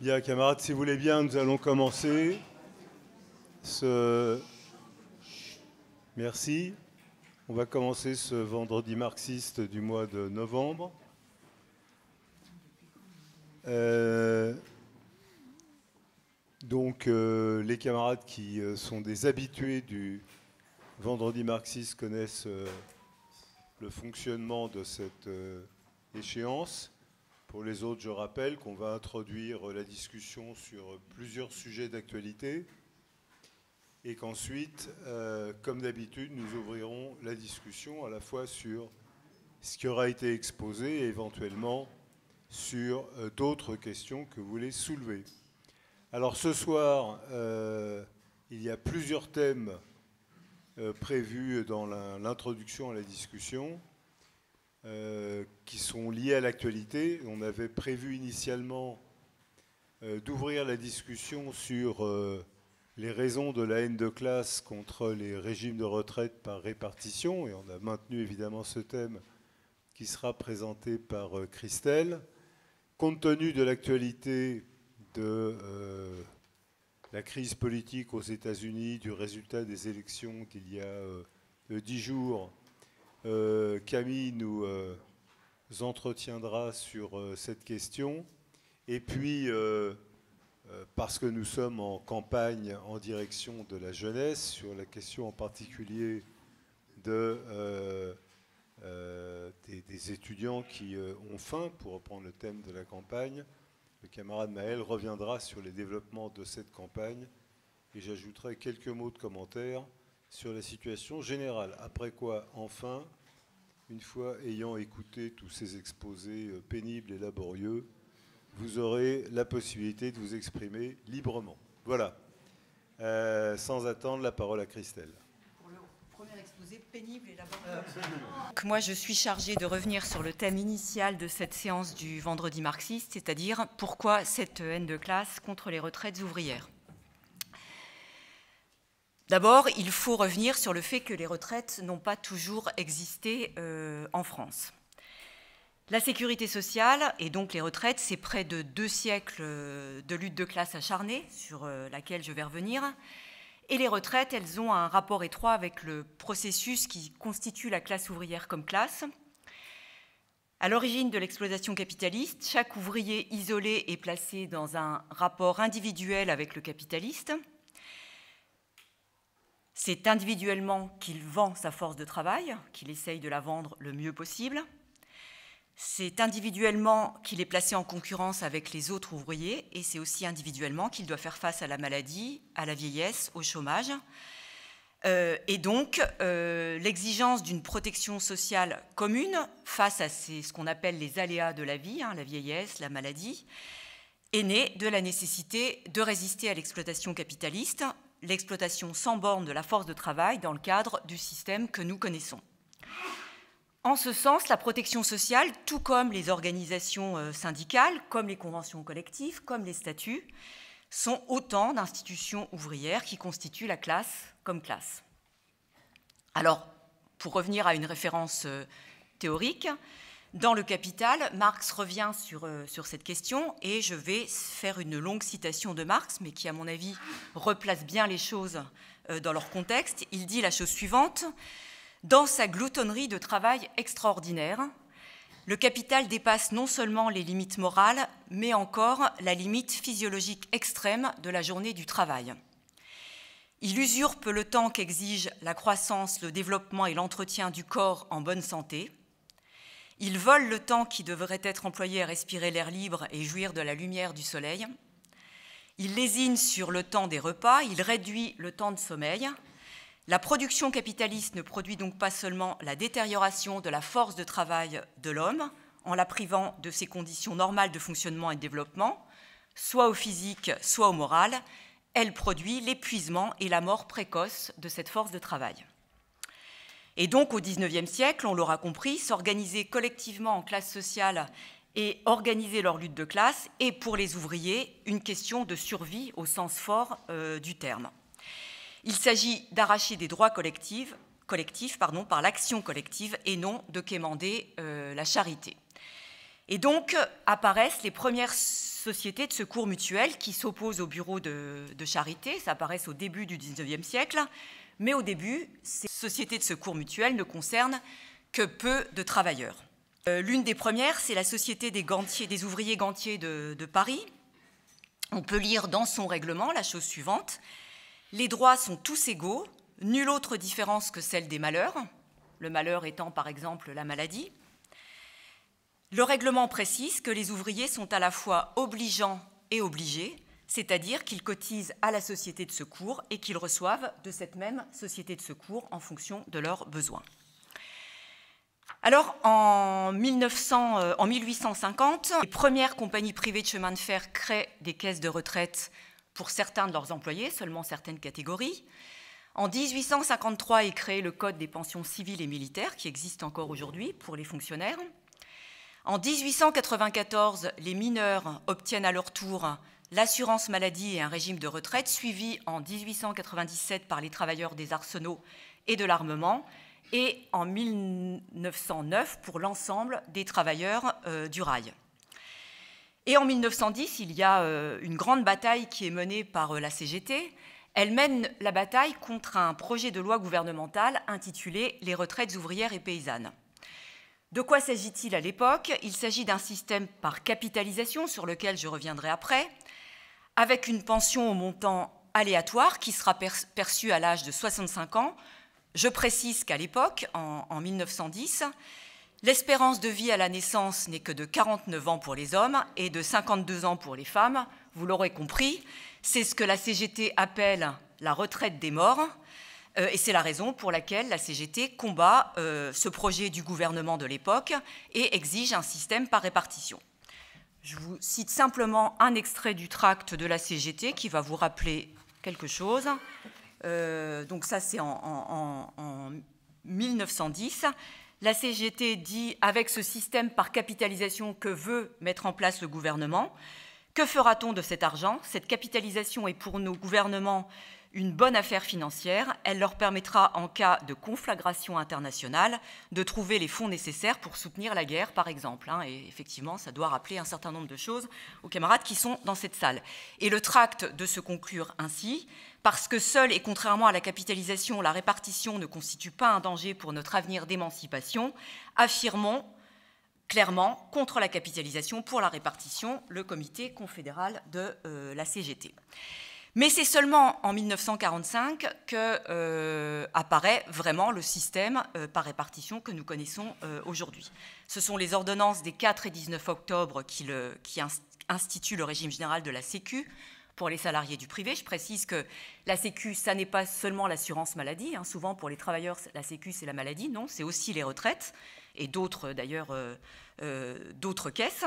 Bien, camarades, si vous voulez bien, nous allons commencer Merci. On va commencer ce vendredi marxiste du mois de novembre. Les camarades qui sont des habitués du vendredi marxiste connaissent le fonctionnement de cette échéance. Pour les autres, je rappelle qu'on va introduire la discussion sur plusieurs sujets d'actualité et qu'ensuite, comme d'habitude, nous ouvrirons la discussion à la fois sur ce qui aura été exposé et éventuellement sur d'autres questions que vous voulez soulever. Alors ce soir, il y a plusieurs thèmes prévus dans l'introduction à la discussion. Qui sont liés à l'actualité. On avait prévu initialement d'ouvrir la discussion sur les raisons de la haine de classe contre les régimes de retraite par répartition, et on a maintenu évidemment ce thème qui sera présenté par Christelle. Compte tenu de l'actualité de la crise politique aux États-Unis, du résultat des élections d'il y a 10 jours, Camille nous entretiendra sur cette question. Et puis, parce que nous sommes en campagne en direction de la jeunesse, sur la question en particulier des étudiants qui ont faim, pour reprendre le thème de la campagne, le camarade Maël reviendra sur les développements de cette campagne et j'ajouterai quelques mots de commentaire sur la situation générale. Après quoi, enfin, une fois ayant écouté tous ces exposés pénibles et laborieux, vous aurez la possibilité de vous exprimer librement. Voilà. Sans attendre, la parole à Christelle. Pour le premier exposé, pénible et laborieux. Moi, je suis chargée de revenir sur le thème initial de cette séance du vendredi marxiste, c'est-à-dire pourquoi cette haine de classe contre les retraites ouvrières. D'abord, il faut revenir sur le fait que les retraites n'ont pas toujours existé en France. La sécurité sociale, et donc les retraites, c'est près de 2 siècles de lutte de classe acharnée, sur laquelle je vais revenir. Et les retraites, elles ont un rapport étroit avec le processus qui constitue la classe ouvrière comme classe. À l'origine de l'exploitation capitaliste, chaque ouvrier isolé est placé dans un rapport individuel avec le capitaliste. C'est individuellement qu'il vend sa force de travail, qu'il essaye de la vendre le mieux possible. C'est individuellement qu'il est placé en concurrence avec les autres ouvriers et c'est aussi individuellement qu'il doit faire face à la maladie, à la vieillesse, au chômage. Et donc, l'exigence d'une protection sociale commune face à ce qu'on appelle les aléas de la vie, la vieillesse, la maladie, est née de la nécessité de résister à l'exploitation capitaliste, l'exploitation sans borne de la force de travail dans le cadre du système que nous connaissons. En ce sens, la protection sociale, tout comme les organisations syndicales, comme les conventions collectives, comme les statuts, sont autant d'institutions ouvrières qui constituent la classe comme classe. Alors, pour revenir à une référence théorique, dans Le Capital, Marx revient sur cette question et je vais faire une longue citation de Marx, mais qui, à mon avis, replace bien les choses dans leur contexte. Il dit la chose suivante: dans sa gloutonnerie de travail extraordinaire, le capital dépasse non seulement les limites morales, mais encore la limite physiologique extrême de la journée du travail. Il usurpe le temps qu'exigent la croissance, le développement et l'entretien du corps en bonne santé. Il vole le temps qui devrait être employé à respirer l'air libre et jouir de la lumière du soleil. Il lésine sur le temps des repas, il réduit le temps de sommeil. La production capitaliste ne produit donc pas seulement la détérioration de la force de travail de l'homme, en la privant de ses conditions normales de fonctionnement et de développement, soit au physique, soit au moral, elle produit l'épuisement et la mort précoce de cette force de travail. Et donc, au XIXe siècle, on l'aura compris, s'organiser collectivement en classe sociale et organiser leur lutte de classe est pour les ouvriers une question de survie au sens fort du terme. Il s'agit d'arracher des droits collectifs par l'action collective et non de quémander la charité. Et donc apparaissent les premières sociétés de secours mutuels qui s'opposent aux bureaux de charité. Ça apparaît au début du XIXe siècle, mais au début, ces sociétés de secours mutuels ne concernent que peu de travailleurs. L'une des premières, c'est la Société des ouvriers gantiers de Paris. On peut lire dans son règlement la chose suivante: les droits sont tous égaux, nulle autre différence que celle des malheurs, le malheur étant par exemple la maladie. Le règlement précise que les ouvriers sont à la fois obligeants et obligés, c'est-à-dire qu'ils cotisent à la société de secours et qu'ils reçoivent de cette même société de secours en fonction de leurs besoins. Alors, en 1850, les premières compagnies privées de chemin de fer créent des caisses de retraite pour certains de leurs employés, seulement certaines catégories. En 1853 est créé le Code des pensions civiles et militaires, qui existe encore aujourd'hui pour les fonctionnaires. En 1894, les mineurs obtiennent à leur tour l'assurance maladie et un régime de retraite, suivi en 1897 par les travailleurs des arsenaux et de l'armement, et en 1909 pour l'ensemble des travailleurs du rail. Et en 1910, il y a une grande bataille qui est menée par la CGT. Elle mène la bataille contre un projet de loi gouvernemental intitulé « Les retraites ouvrières et paysannes ». De quoi s'agit-il à l'époque? Il s'agit d'un système par capitalisation, sur lequel je reviendrai après, avec une pension au montant aléatoire qui sera perçue à l'âge de 65 ans. Je précise qu'à l'époque, en 1910, l'espérance de vie à la naissance n'est que de 49 ans pour les hommes et de 52 ans pour les femmes. Vous l'aurez compris, c'est ce que la CGT appelle la retraite des morts. Et c'est la raison pour laquelle la CGT combat ce projet du gouvernement de l'époque et exige un système par répartition. Je vous cite simplement un extrait du tract de la CGT qui va vous rappeler quelque chose. Donc ça, c'est en 1910. La CGT dit, avec ce système par capitalisation que veut mettre en place le gouvernement, que fera-t-on de cet argent? Cette capitalisation est pour nos gouvernements une bonne affaire financière. Elle leur permettra, en cas de conflagration internationale, de trouver les fonds nécessaires pour soutenir la guerre, par exemple. Et effectivement, ça doit rappeler un certain nombre de choses aux camarades qui sont dans cette salle. Et le tract de se conclure ainsi: parce que seule et contrairement à la capitalisation, la répartition ne constitue pas un danger pour notre avenir d'émancipation, affirmons clairement contre la capitalisation, pour la répartition, le comité confédéral de la CGT. Mais c'est seulement en 1945 que apparaît vraiment le système par répartition que nous connaissons aujourd'hui. Ce sont les ordonnances des 4 et 19 octobre qui instituent le régime général de la Sécu pour les salariés du privé. Je précise que la Sécu, ça n'est pas seulement l'assurance maladie. Souvent, pour les travailleurs, la Sécu, c'est la maladie. Non, c'est aussi les retraites et d'autres, d'ailleurs, d'autres caisses.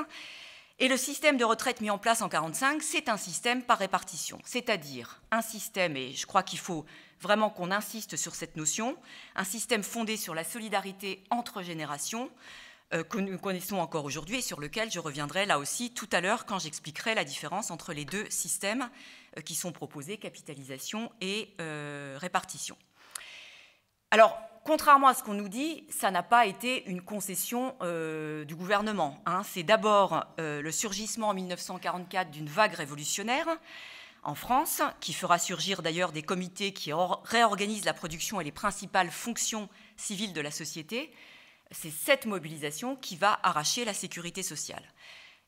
Et le système de retraite mis en place en 1945, c'est un système par répartition, c'est-à-dire un système, et je crois qu'il faut vraiment qu'on insiste sur cette notion, un système fondé sur la solidarité entre générations que nous connaissons encore aujourd'hui et sur lequel je reviendrai là aussi tout à l'heure quand j'expliquerai la différence entre les deux systèmes qui sont proposés, capitalisation et répartition. Alors, contrairement à ce qu'on nous dit, ça n'a pas été une concession du gouvernement. C'est d'abord le surgissement en 1944 d'une vague révolutionnaire en France, qui fera surgir d'ailleurs des comités qui réorganisent la production et les principales fonctions civiles de la société. C'est cette mobilisation qui va arracher la sécurité sociale.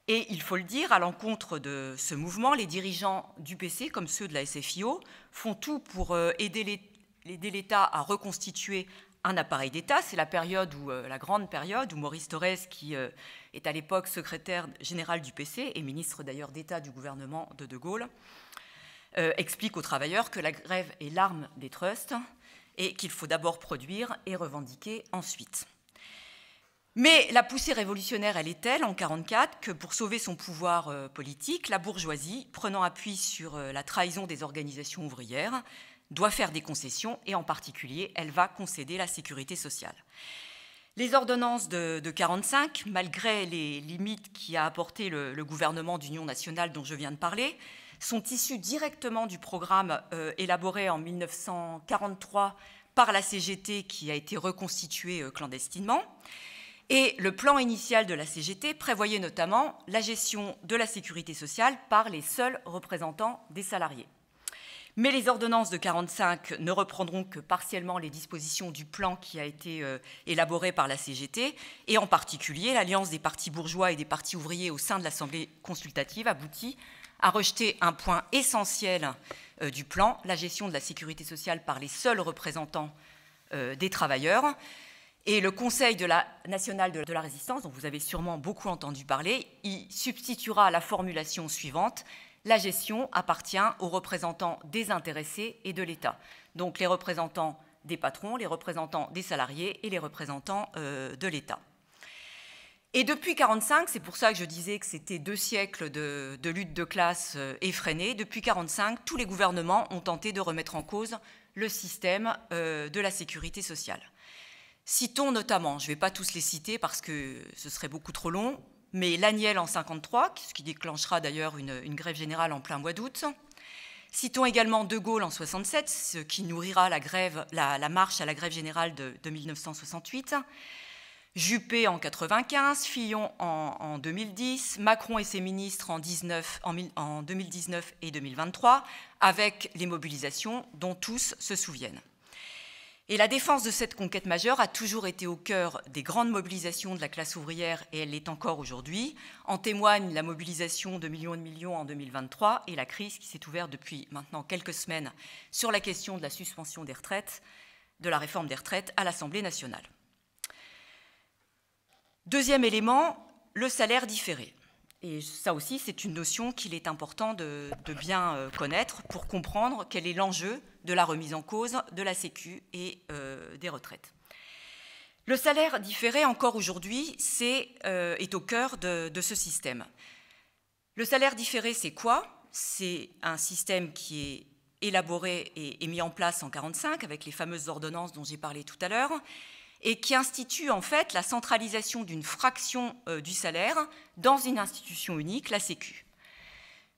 Et il faut le dire, à l'encontre de ce mouvement, les dirigeants du PC, comme ceux de la SFIO, font tout pour aider l'État à reconstituer un appareil d'État. C'est la période où, la grande période où Maurice Thorez, qui est à l'époque secrétaire général du PC et ministre d'ailleurs d'État du gouvernement de De Gaulle, explique aux travailleurs que la grève est l'arme des trusts et qu'il faut d'abord produire et revendiquer ensuite. Mais la poussée révolutionnaire, elle est telle en 1944 que pour sauver son pouvoir politique, la bourgeoisie, prenant appui sur la trahison des organisations ouvrières, doit faire des concessions et en particulier, elle va concéder la sécurité sociale. Les ordonnances de 1945, malgré les limites qu'a apporté le gouvernement d'union nationale dont je viens de parler, sont issues directement du programme élaboré en 1943 par la CGT qui a été reconstituée clandestinement. Et le plan initial de la CGT prévoyait notamment la gestion de la sécurité sociale par les seuls représentants des salariés. Mais les ordonnances de 1945 ne reprendront que partiellement les dispositions du plan qui a été élaboré par la CGT, et en particulier l'alliance des partis bourgeois et des partis ouvriers au sein de l'Assemblée consultative aboutit à rejeter un point essentiel du plan, la gestion de la sécurité sociale par les seuls représentants des travailleurs. Et le Conseil national de la résistance, dont vous avez sûrement beaucoup entendu parler, y substituera la formulation suivante: la gestion appartient aux représentants des intéressés et de l'État. Donc les représentants des patrons, les représentants des salariés et les représentants de l'État. Et depuis 1945, c'est pour ça que je disais que c'était 2 siècles de lutte de classe effrénée, depuis 1945, tous les gouvernements ont tenté de remettre en cause le système de la sécurité sociale. Citons notamment, je ne vais pas tous les citer parce que ce serait beaucoup trop long, mais l'Aniel en 1953, ce qui déclenchera d'ailleurs une grève générale en plein mois d'août. Citons également De Gaulle en 1967, ce qui nourrira la marche à la grève générale de 1968. Juppé en 1995, Fillon en 2010, Macron et ses ministres en 2019 et 2023, avec les mobilisations dont tous se souviennent. Et la défense de cette conquête majeure a toujours été au cœur des grandes mobilisations de la classe ouvrière, et elle l'est encore aujourd'hui. En témoigne la mobilisation de millions en 2023 et la crise qui s'est ouverte depuis maintenant quelques semaines sur la question de la suspension des retraites, de la réforme des retraites à l'Assemblée nationale. Deuxième élément, le salaire différé. Et ça aussi, c'est une notion qu'il est important de bien connaître pour comprendre quel est l'enjeu de la remise en cause de la Sécu et des retraites. Le salaire différé, encore aujourd'hui, est au cœur de ce système. Le salaire différé, c'est quoi? C'est un système qui est élaboré et mis en place en 1945 avec les fameuses ordonnances dont j'ai parlé tout à l'heure, et qui institue en fait la centralisation d'une fraction du salaire dans une institution unique, la Sécu.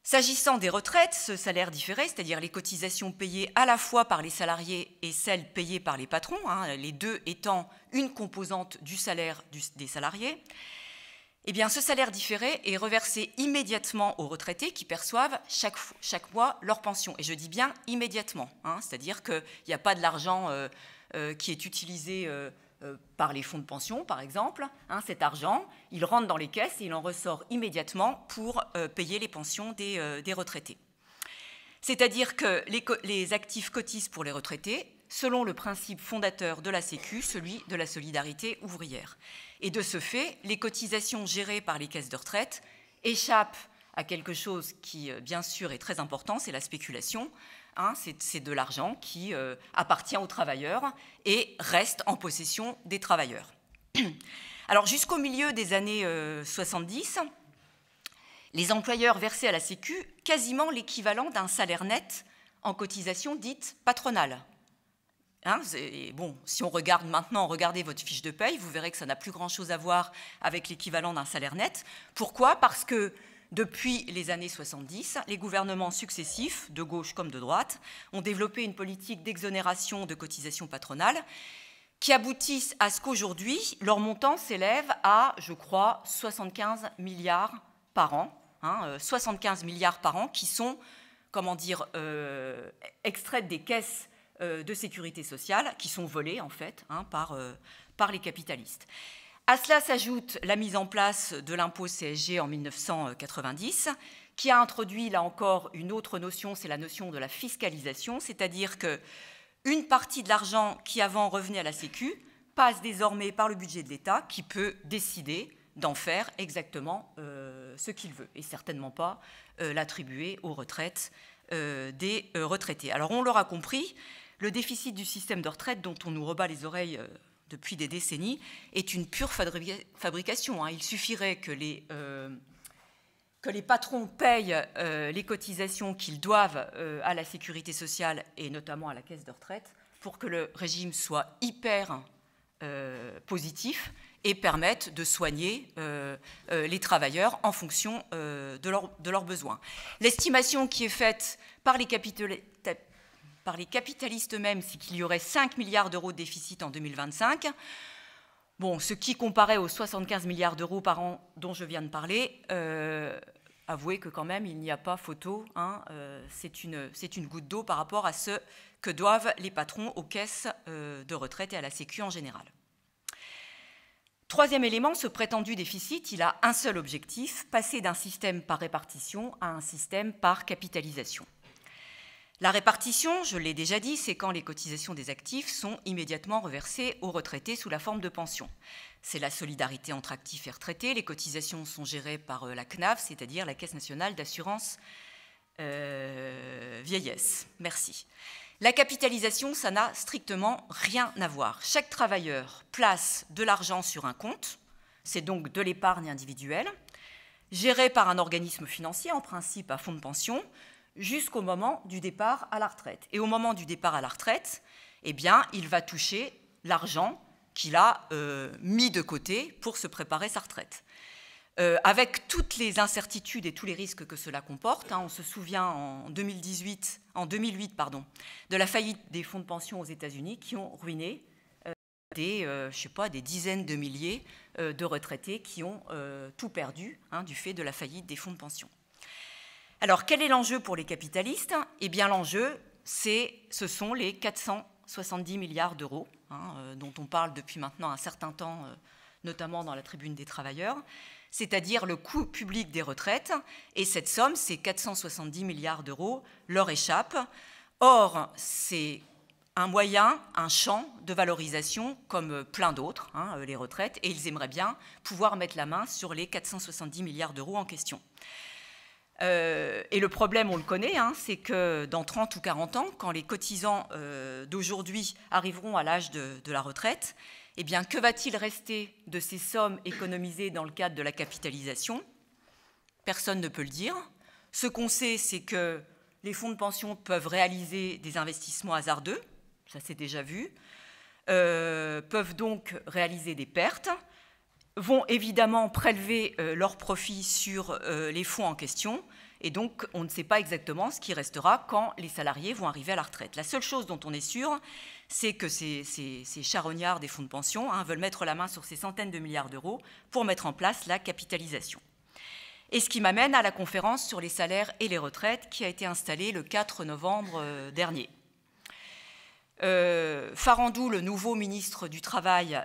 S'agissant des retraites, ce salaire différé, c'est-à-dire les cotisations payées à la fois par les salariés et celles payées par les patrons, les deux étant une composante du salaire des salariés, eh bien, ce salaire différé est reversé immédiatement aux retraités qui perçoivent chaque mois leur pension. Et je dis bien immédiatement, c'est-à-dire qu'il n'y a pas de l'argent qui est utilisé par les fonds de pension, par exemple. Cet argent, il rentre dans les caisses et il en ressort immédiatement pour payer les pensions des retraités. C'est-à-dire que les actifs cotisent pour les retraités selon le principe fondateur de la Sécu, celui de la solidarité ouvrière. Et de ce fait, les cotisations gérées par les caisses de retraite échappent à quelque chose qui, bien sûr, est très important, c'est la spéculation. C'est de l'argent qui appartient aux travailleurs et reste en possession des travailleurs. Alors, jusqu'au milieu des années 70, les employeurs versaient à la Sécu quasiment l'équivalent d'un salaire net en cotisation dite patronale. Bon, si on regarde maintenant, regardez votre fiche de paye, vous verrez que ça n'a plus grand-chose à voir avec l'équivalent d'un salaire net. Pourquoi? Parce que depuis les années 70, les gouvernements successifs, de gauche comme de droite, ont développé une politique d'exonération de cotisations patronales qui aboutissent à ce qu'aujourd'hui, leur montant s'élève à, je crois, 75 milliards par an. 75 milliards par an qui sont, extraits des caisses de sécurité sociale, qui sont volés, en fait, par les capitalistes. À cela s'ajoute la mise en place de l'impôt CSG en 1990, qui a introduit, là encore, une autre notion, c'est la notion de la fiscalisation, c'est-à-dire qu'une partie de l'argent qui avant revenait à la Sécu passe désormais par le budget de l'État, qui peut décider d'en faire exactement ce qu'il veut, et certainement pas l'attribuer aux retraites des retraités. Alors on l'aura compris, le déficit du système de retraite dont on nous rebat les oreilles depuis des décennies, est une pure fabrication. Il suffirait que les patrons payent les cotisations qu'ils doivent à la sécurité sociale et notamment à la caisse de retraite pour que le régime soit hyper positif et permette de soigner les travailleurs en fonction de leurs besoins. L'estimation qui est faite par les capitalistes eux-mêmes, c'est qu'il y aurait 5 milliards d'euros de déficit en 2025. Bon, ce qui comparait aux 75 milliards d'euros par an dont je viens de parler, avouez que quand même, il n'y a pas photo. Hein, c'est une goutte d'eau par rapport à ce que doivent les patrons aux caisses de retraite et à la Sécu en général. Troisième élément, ce prétendu déficit, il a un seul objectif, passer d'un système par répartition à un système par capitalisation. La répartition, je l'ai déjà dit, c'est quand les cotisations des actifs sont immédiatement reversées aux retraités sous la forme de pension. C'est la solidarité entre actifs et retraités. Les cotisations sont gérées par la CNAV, c'est-à-dire la Caisse nationale d'assurance vieillesse. Merci. La capitalisation, ça n'a strictement rien à voir. Chaque travailleur place de l'argent sur un compte, c'est donc de l'épargne individuelle, gérée par un organisme financier, en principe à fonds de pension, jusqu'au moment du départ à la retraite. Et au moment du départ à la retraite, eh bien, il va toucher l'argent qu'il a mis de côté pour se préparer sa retraite. Avec toutes les incertitudes et tous les risques que cela comporte, hein, on se souvient en 2008 de la faillite des fonds de pension aux États-Unis qui ont ruiné des dizaines de milliers de retraités qui ont tout perdu hein, du fait de la faillite des fonds de pension. Alors, quel est l'enjeu pour les capitalistes? Eh bien, l'enjeu, ce sont les 470 milliards d'euros, hein, dont on parle depuis maintenant un certain temps, notamment dans la Tribune des travailleurs, c'est-à-dire le coût public des retraites. Et cette somme, ces 470 milliards d'euros, leur échappe. Or, c'est un moyen, un champ de valorisation comme plein d'autres, hein, les retraites, et ils aimeraient bien pouvoir mettre la main sur les 470 milliards d'euros en question. Et le problème, on le connaît, hein, c'est que dans 30 ou 40 ans, quand les cotisants d'aujourd'hui arriveront à l'âge de la retraite, eh bien, que va-t-il rester de ces sommes économisées dans le cadre de la capitalisation? Personne ne peut le dire. Ce qu'on sait, c'est que les fonds de pension peuvent réaliser des investissements hasardeux, ça c'est déjà vu, peuvent donc réaliser des pertes, vont évidemment prélever leurs profits sur les fonds en question, et donc on ne sait pas exactement ce qui restera quand les salariés vont arriver à la retraite. La seule chose dont on est sûr, c'est que ces charognards des fonds de pension hein, veulent mettre la main sur ces centaines de milliards d'euros pour mettre en place la capitalisation. Et ce qui m'amène à la conférence sur les salaires et les retraites qui a été installée le 4 novembre dernier. Farandou, le nouveau ministre du Travail,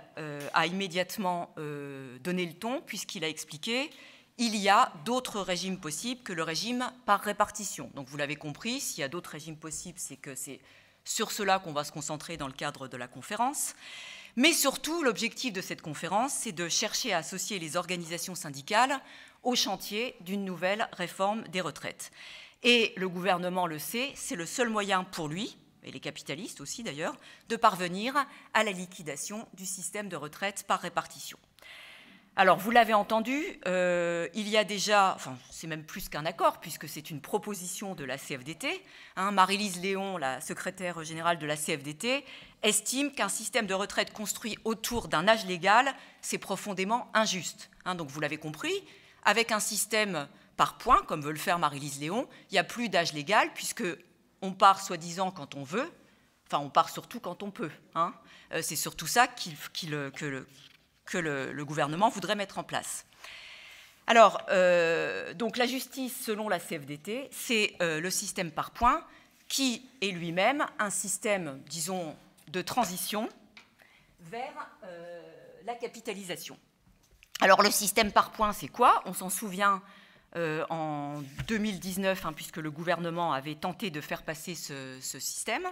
a immédiatement donné le ton puisqu'il a expliqué il y a d'autres régimes possibles que le régime par répartition. Donc vous l'avez compris, s'il y a d'autres régimes possibles, c'est que c'est sur cela qu'on va se concentrer dans le cadre de la conférence. Mais surtout, l'objectif de cette conférence, c'est de chercher à associer les organisations syndicales au chantier d'une nouvelle réforme des retraites. Et le gouvernement le sait, c'est le seul moyen pour lui, et les capitalistes aussi d'ailleurs, de parvenir à la liquidation du système de retraite par répartition. Alors, vous l'avez entendu, il y a déjà, enfin, c'est même plus qu'un accord, puisque c'est une proposition de la CFDT. Hein, Marie-Lise Léon, la secrétaire générale de la CFDT, estime qu'un système de retraite construit autour d'un âge légal, c'est profondément injuste. Hein, donc, vous l'avez compris, avec un système par points, comme veut le faire Marie-Lise Léon, il n'y a plus d'âge légal, puisqu'on part soi-disant quand on veut, enfin, on part surtout quand on peut. Hein. C'est surtout ça que le gouvernement voudrait mettre en place. Alors, donc la justice, selon la CFDT, c'est le système par points qui est lui-même un système, disons, de transition vers la capitalisation. Alors, le système par points, c'est quoi? On s'en souvient en 2019, hein, puisque le gouvernement avait tenté de faire passer ce système.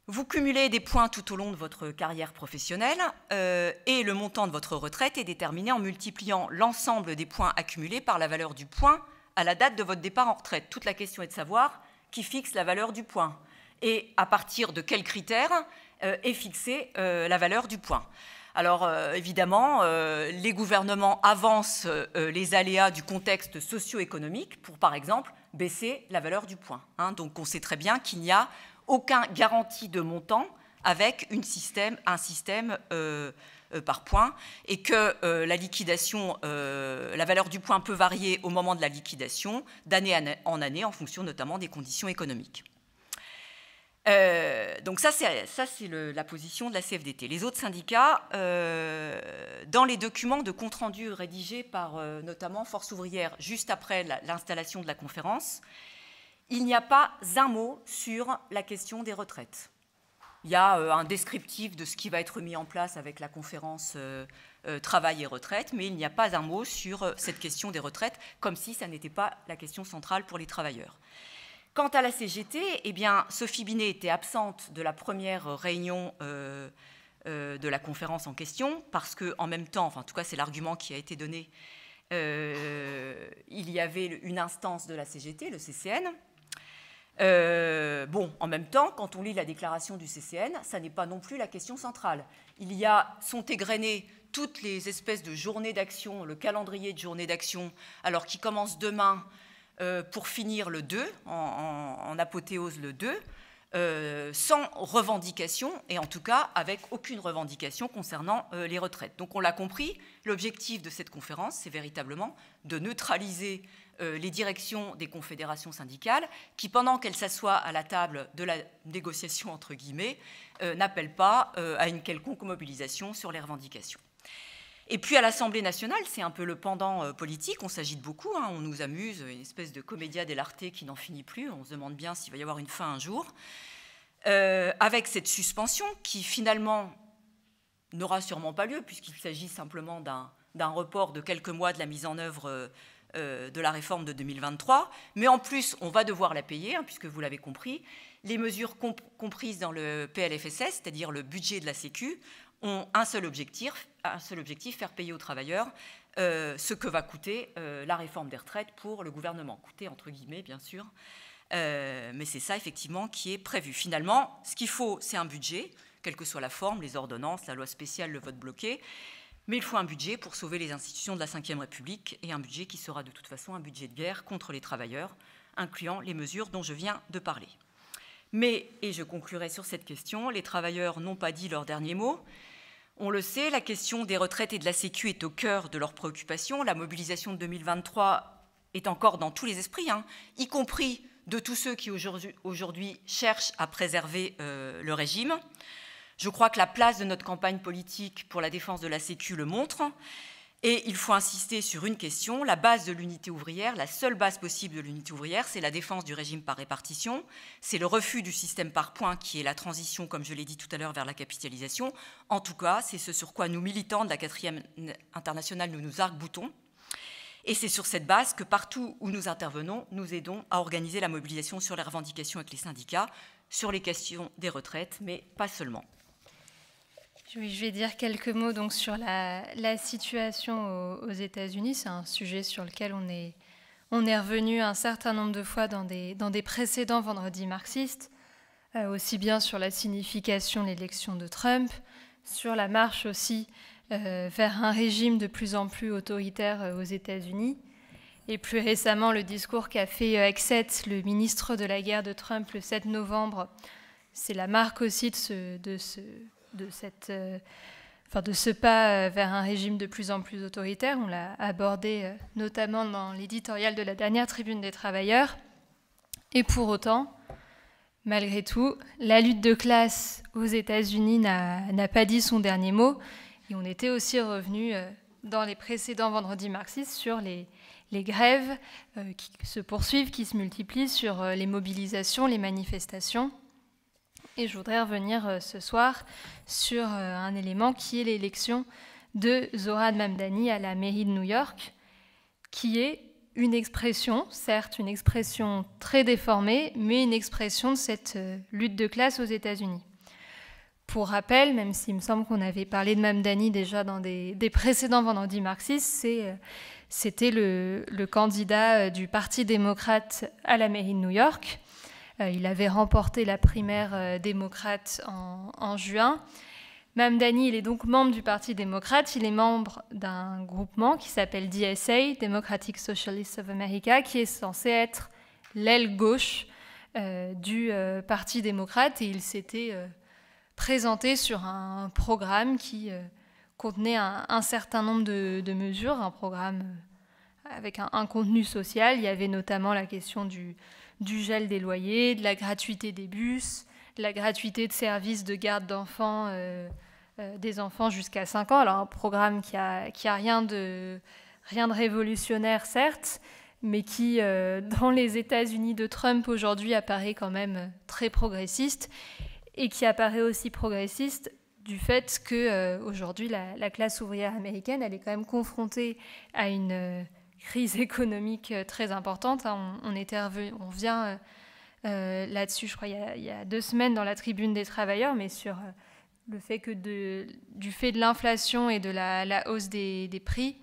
Vous cumulez des points tout au long de votre carrière professionnelle et le montant de votre retraite est déterminé en multipliant l'ensemble des points accumulés par la valeur du point à la date de votre départ en retraite. Toute la question est de savoir qui fixe la valeur du point et à partir de quels critères est fixée la valeur du point. Alors évidemment, les gouvernements avancent les aléas du contexte socio-économique pour, par exemple, baisser la valeur du point. Hein. Donc on sait très bien qu'il n'y a aucun garantie de montant avec un système par points et que la liquidation, la valeur du point peut varier au moment de la liquidation d'année en année en fonction notamment des conditions économiques. Donc ça, c'est la position de la CFDT. Les autres syndicats, dans les documents de compte-rendu rédigés par notamment Force ouvrière juste après l'installation de la conférence, il n'y a pas un mot sur la question des retraites. Il y a un descriptif de ce qui va être mis en place avec la conférence travail et retraite, mais il n'y a pas un mot sur cette question des retraites, comme si ça n'était pas la question centrale pour les travailleurs. Quant à la CGT, eh bien, Sophie Binet était absente de la première réunion de la conférence en question, parce qu'en même temps, enfin, en tout cas c'est l'argument qui a été donné, il y avait une instance de la CGT, le CCN. En même temps, quand on lit la déclaration du CCN, ça n'est pas non plus la question centrale. Sont égrenées toutes les espèces de journées d'action, le calendrier de journées d'action, alors qui commence demain, pour finir le 2, en apothéose le 2, sans revendication, et en tout cas avec aucune revendication concernant les retraites. Donc on l'a compris, l'objectif de cette conférence, c'est véritablement de neutraliser les directions des confédérations syndicales qui, pendant qu'elles s'assoient à la table de la négociation, entre guillemets, n'appellent pas à une quelconque mobilisation sur les revendications. Et puis à l'Assemblée nationale, c'est un peu le pendant politique, on s'agite beaucoup, hein, on nous amuse, une espèce de commedia dell'arte qui n'en finit plus, on se demande bien s'il va y avoir une fin un jour, avec cette suspension qui finalement n'aura sûrement pas lieu, puisqu'il s'agit simplement d'un report de quelques mois de la mise en œuvre de la réforme de 2023, mais en plus on va devoir la payer, hein, puisque vous l'avez compris, les mesures comprises dans le PLFSS, c'est-à-dire le budget de la Sécu, ont un seul objectif, faire payer aux travailleurs ce que va coûter la réforme des retraites pour le gouvernement. Coûter entre guillemets, bien sûr, mais c'est ça effectivement qui est prévu. Finalement, ce qu'il faut, c'est un budget, quelle que soit la forme, les ordonnances, la loi spéciale, le vote bloqué, mais il faut un budget pour sauver les institutions de la Ve République, et un budget qui sera de toute façon un budget de guerre contre les travailleurs, incluant les mesures dont je viens de parler. Mais, et je conclurai sur cette question, les travailleurs n'ont pas dit leur dernier mot. On le sait, la question des retraites et de la Sécu est au cœur de leurs préoccupations. La mobilisation de 2023 est encore dans tous les esprits, hein, y compris de tous ceux qui aujourd'hui cherchent à préserver le régime. Je crois que la place de notre campagne politique pour la défense de la Sécu le montre. Et il faut insister sur une question, la base de l'unité ouvrière, la seule base possible de l'unité ouvrière, c'est la défense du régime par répartition, c'est le refus du système par points qui est la transition, comme je l'ai dit tout à l'heure, vers la capitalisation. En tout cas, c'est ce sur quoi nous, militants de la 4e internationale, nous nous arc-boutons. Et c'est sur cette base que partout où nous intervenons, nous aidons à organiser la mobilisation sur les revendications avec les syndicats, sur les questions des retraites, mais pas seulement. Oui, je vais dire quelques mots donc, sur la situation aux États-Unis. C'est un sujet sur lequel on est revenu un certain nombre de fois dans des précédents vendredis marxistes, aussi bien sur la signification de l'élection de Trump, sur la marche aussi vers un régime de plus en plus autoritaire aux États-Unis, et plus récemment le discours qu'a fait Hegseth, le ministre de la guerre de Trump, le 7 novembre. C'est la marque aussi de ce pas vers un régime de plus en plus autoritaire. On l'a abordé notamment dans l'éditorial de la dernière Tribune des Travailleurs. Et pour autant, malgré tout, la lutte de classe aux États-Unis n'a pas dit son dernier mot. Et on était aussi revenu dans les précédents vendredis marxistes sur les grèves qui se poursuivent, qui se multiplient, sur les mobilisations, les manifestations. Et je voudrais revenir ce soir sur un élément qui est l'élection de Zohrab Mamdani à la mairie de New York, qui est une expression, certes une expression très déformée, mais une expression de cette lutte de classe aux États-Unis. Pour rappel, même s'il me semble qu'on avait parlé de Mamdani déjà dans des précédents vendredis marxistes, c'était le candidat du Parti démocrate à la mairie de New York. Il avait remporté la primaire démocrate en juin. Mamdani, il est donc membre du Parti démocrate. Il est membre d'un groupement qui s'appelle DSA, Democratic Socialists of America, qui est censé être l'aile gauche du Parti démocrate. Et il s'était présenté sur un programme qui contenait un certain nombre de mesures, un programme avec un contenu social. Il y avait notamment la question du gel des loyers, de la gratuité des bus, la gratuité de services de garde d'enfants, des enfants jusqu'à 5 ans. Alors un programme qui a rien de révolutionnaire, certes, mais qui, dans les États-Unis de Trump aujourd'hui, apparaît quand même très progressiste, et qui apparaît aussi progressiste du fait qu'aujourd'hui, la classe ouvrière américaine, elle est quand même confrontée à une crise économique très importante. On vient là-dessus, je crois, il y a 2 semaines dans la Tribune des travailleurs, mais sur le fait que du fait de l'inflation et de la hausse des prix,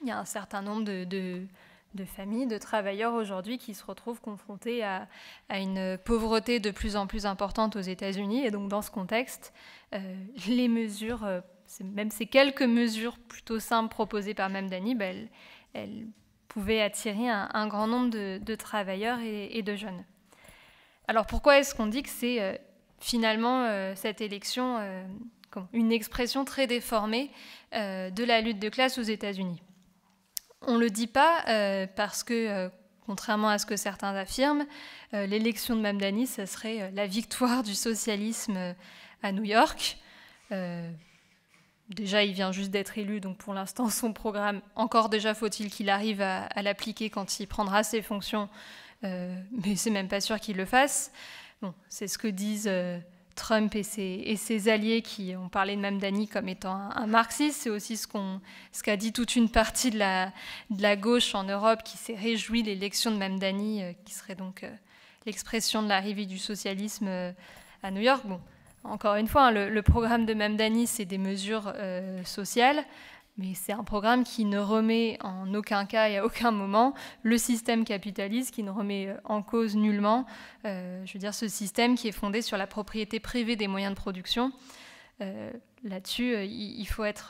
il y a un certain nombre de familles, de travailleurs aujourd'hui qui se retrouvent confrontés à une pauvreté de plus en plus importante aux États-Unis. Et donc dans ce contexte, les mesures, même ces quelques mesures plutôt simples proposées par Mamdani, elles pouvaient attirer un grand nombre de travailleurs et de jeunes. Alors pourquoi est-ce qu'on dit que c'est finalement cette élection une expression très déformée de la lutte de classe aux États-Unis? On ne le dit pas parce que, contrairement à ce que certains affirment, l'élection de Mamdani, ça serait la victoire du socialisme à New York. Déjà, il vient juste d'être élu, donc pour l'instant, son programme, encore déjà faut-il qu'il arrive à l'appliquer quand il prendra ses fonctions, mais c'est même pas sûr qu'il le fasse. Bon, c'est ce que disent Trump et ses alliés qui ont parlé de Mamdani comme étant un marxiste. C'est aussi ce qu'a dit toute une partie de la gauche en Europe qui s'est réjouie de l'élection de Mamdani, qui serait donc l'expression de l'arrivée du socialisme à New York. Bon, encore une fois, le programme de Mamdani, c'est des mesures sociales, mais c'est un programme qui ne remet en aucun cas et à aucun moment le système capitaliste, qui ne remet en cause nullement, ce système qui est fondé sur la propriété privée des moyens de production. Là-dessus, il faut être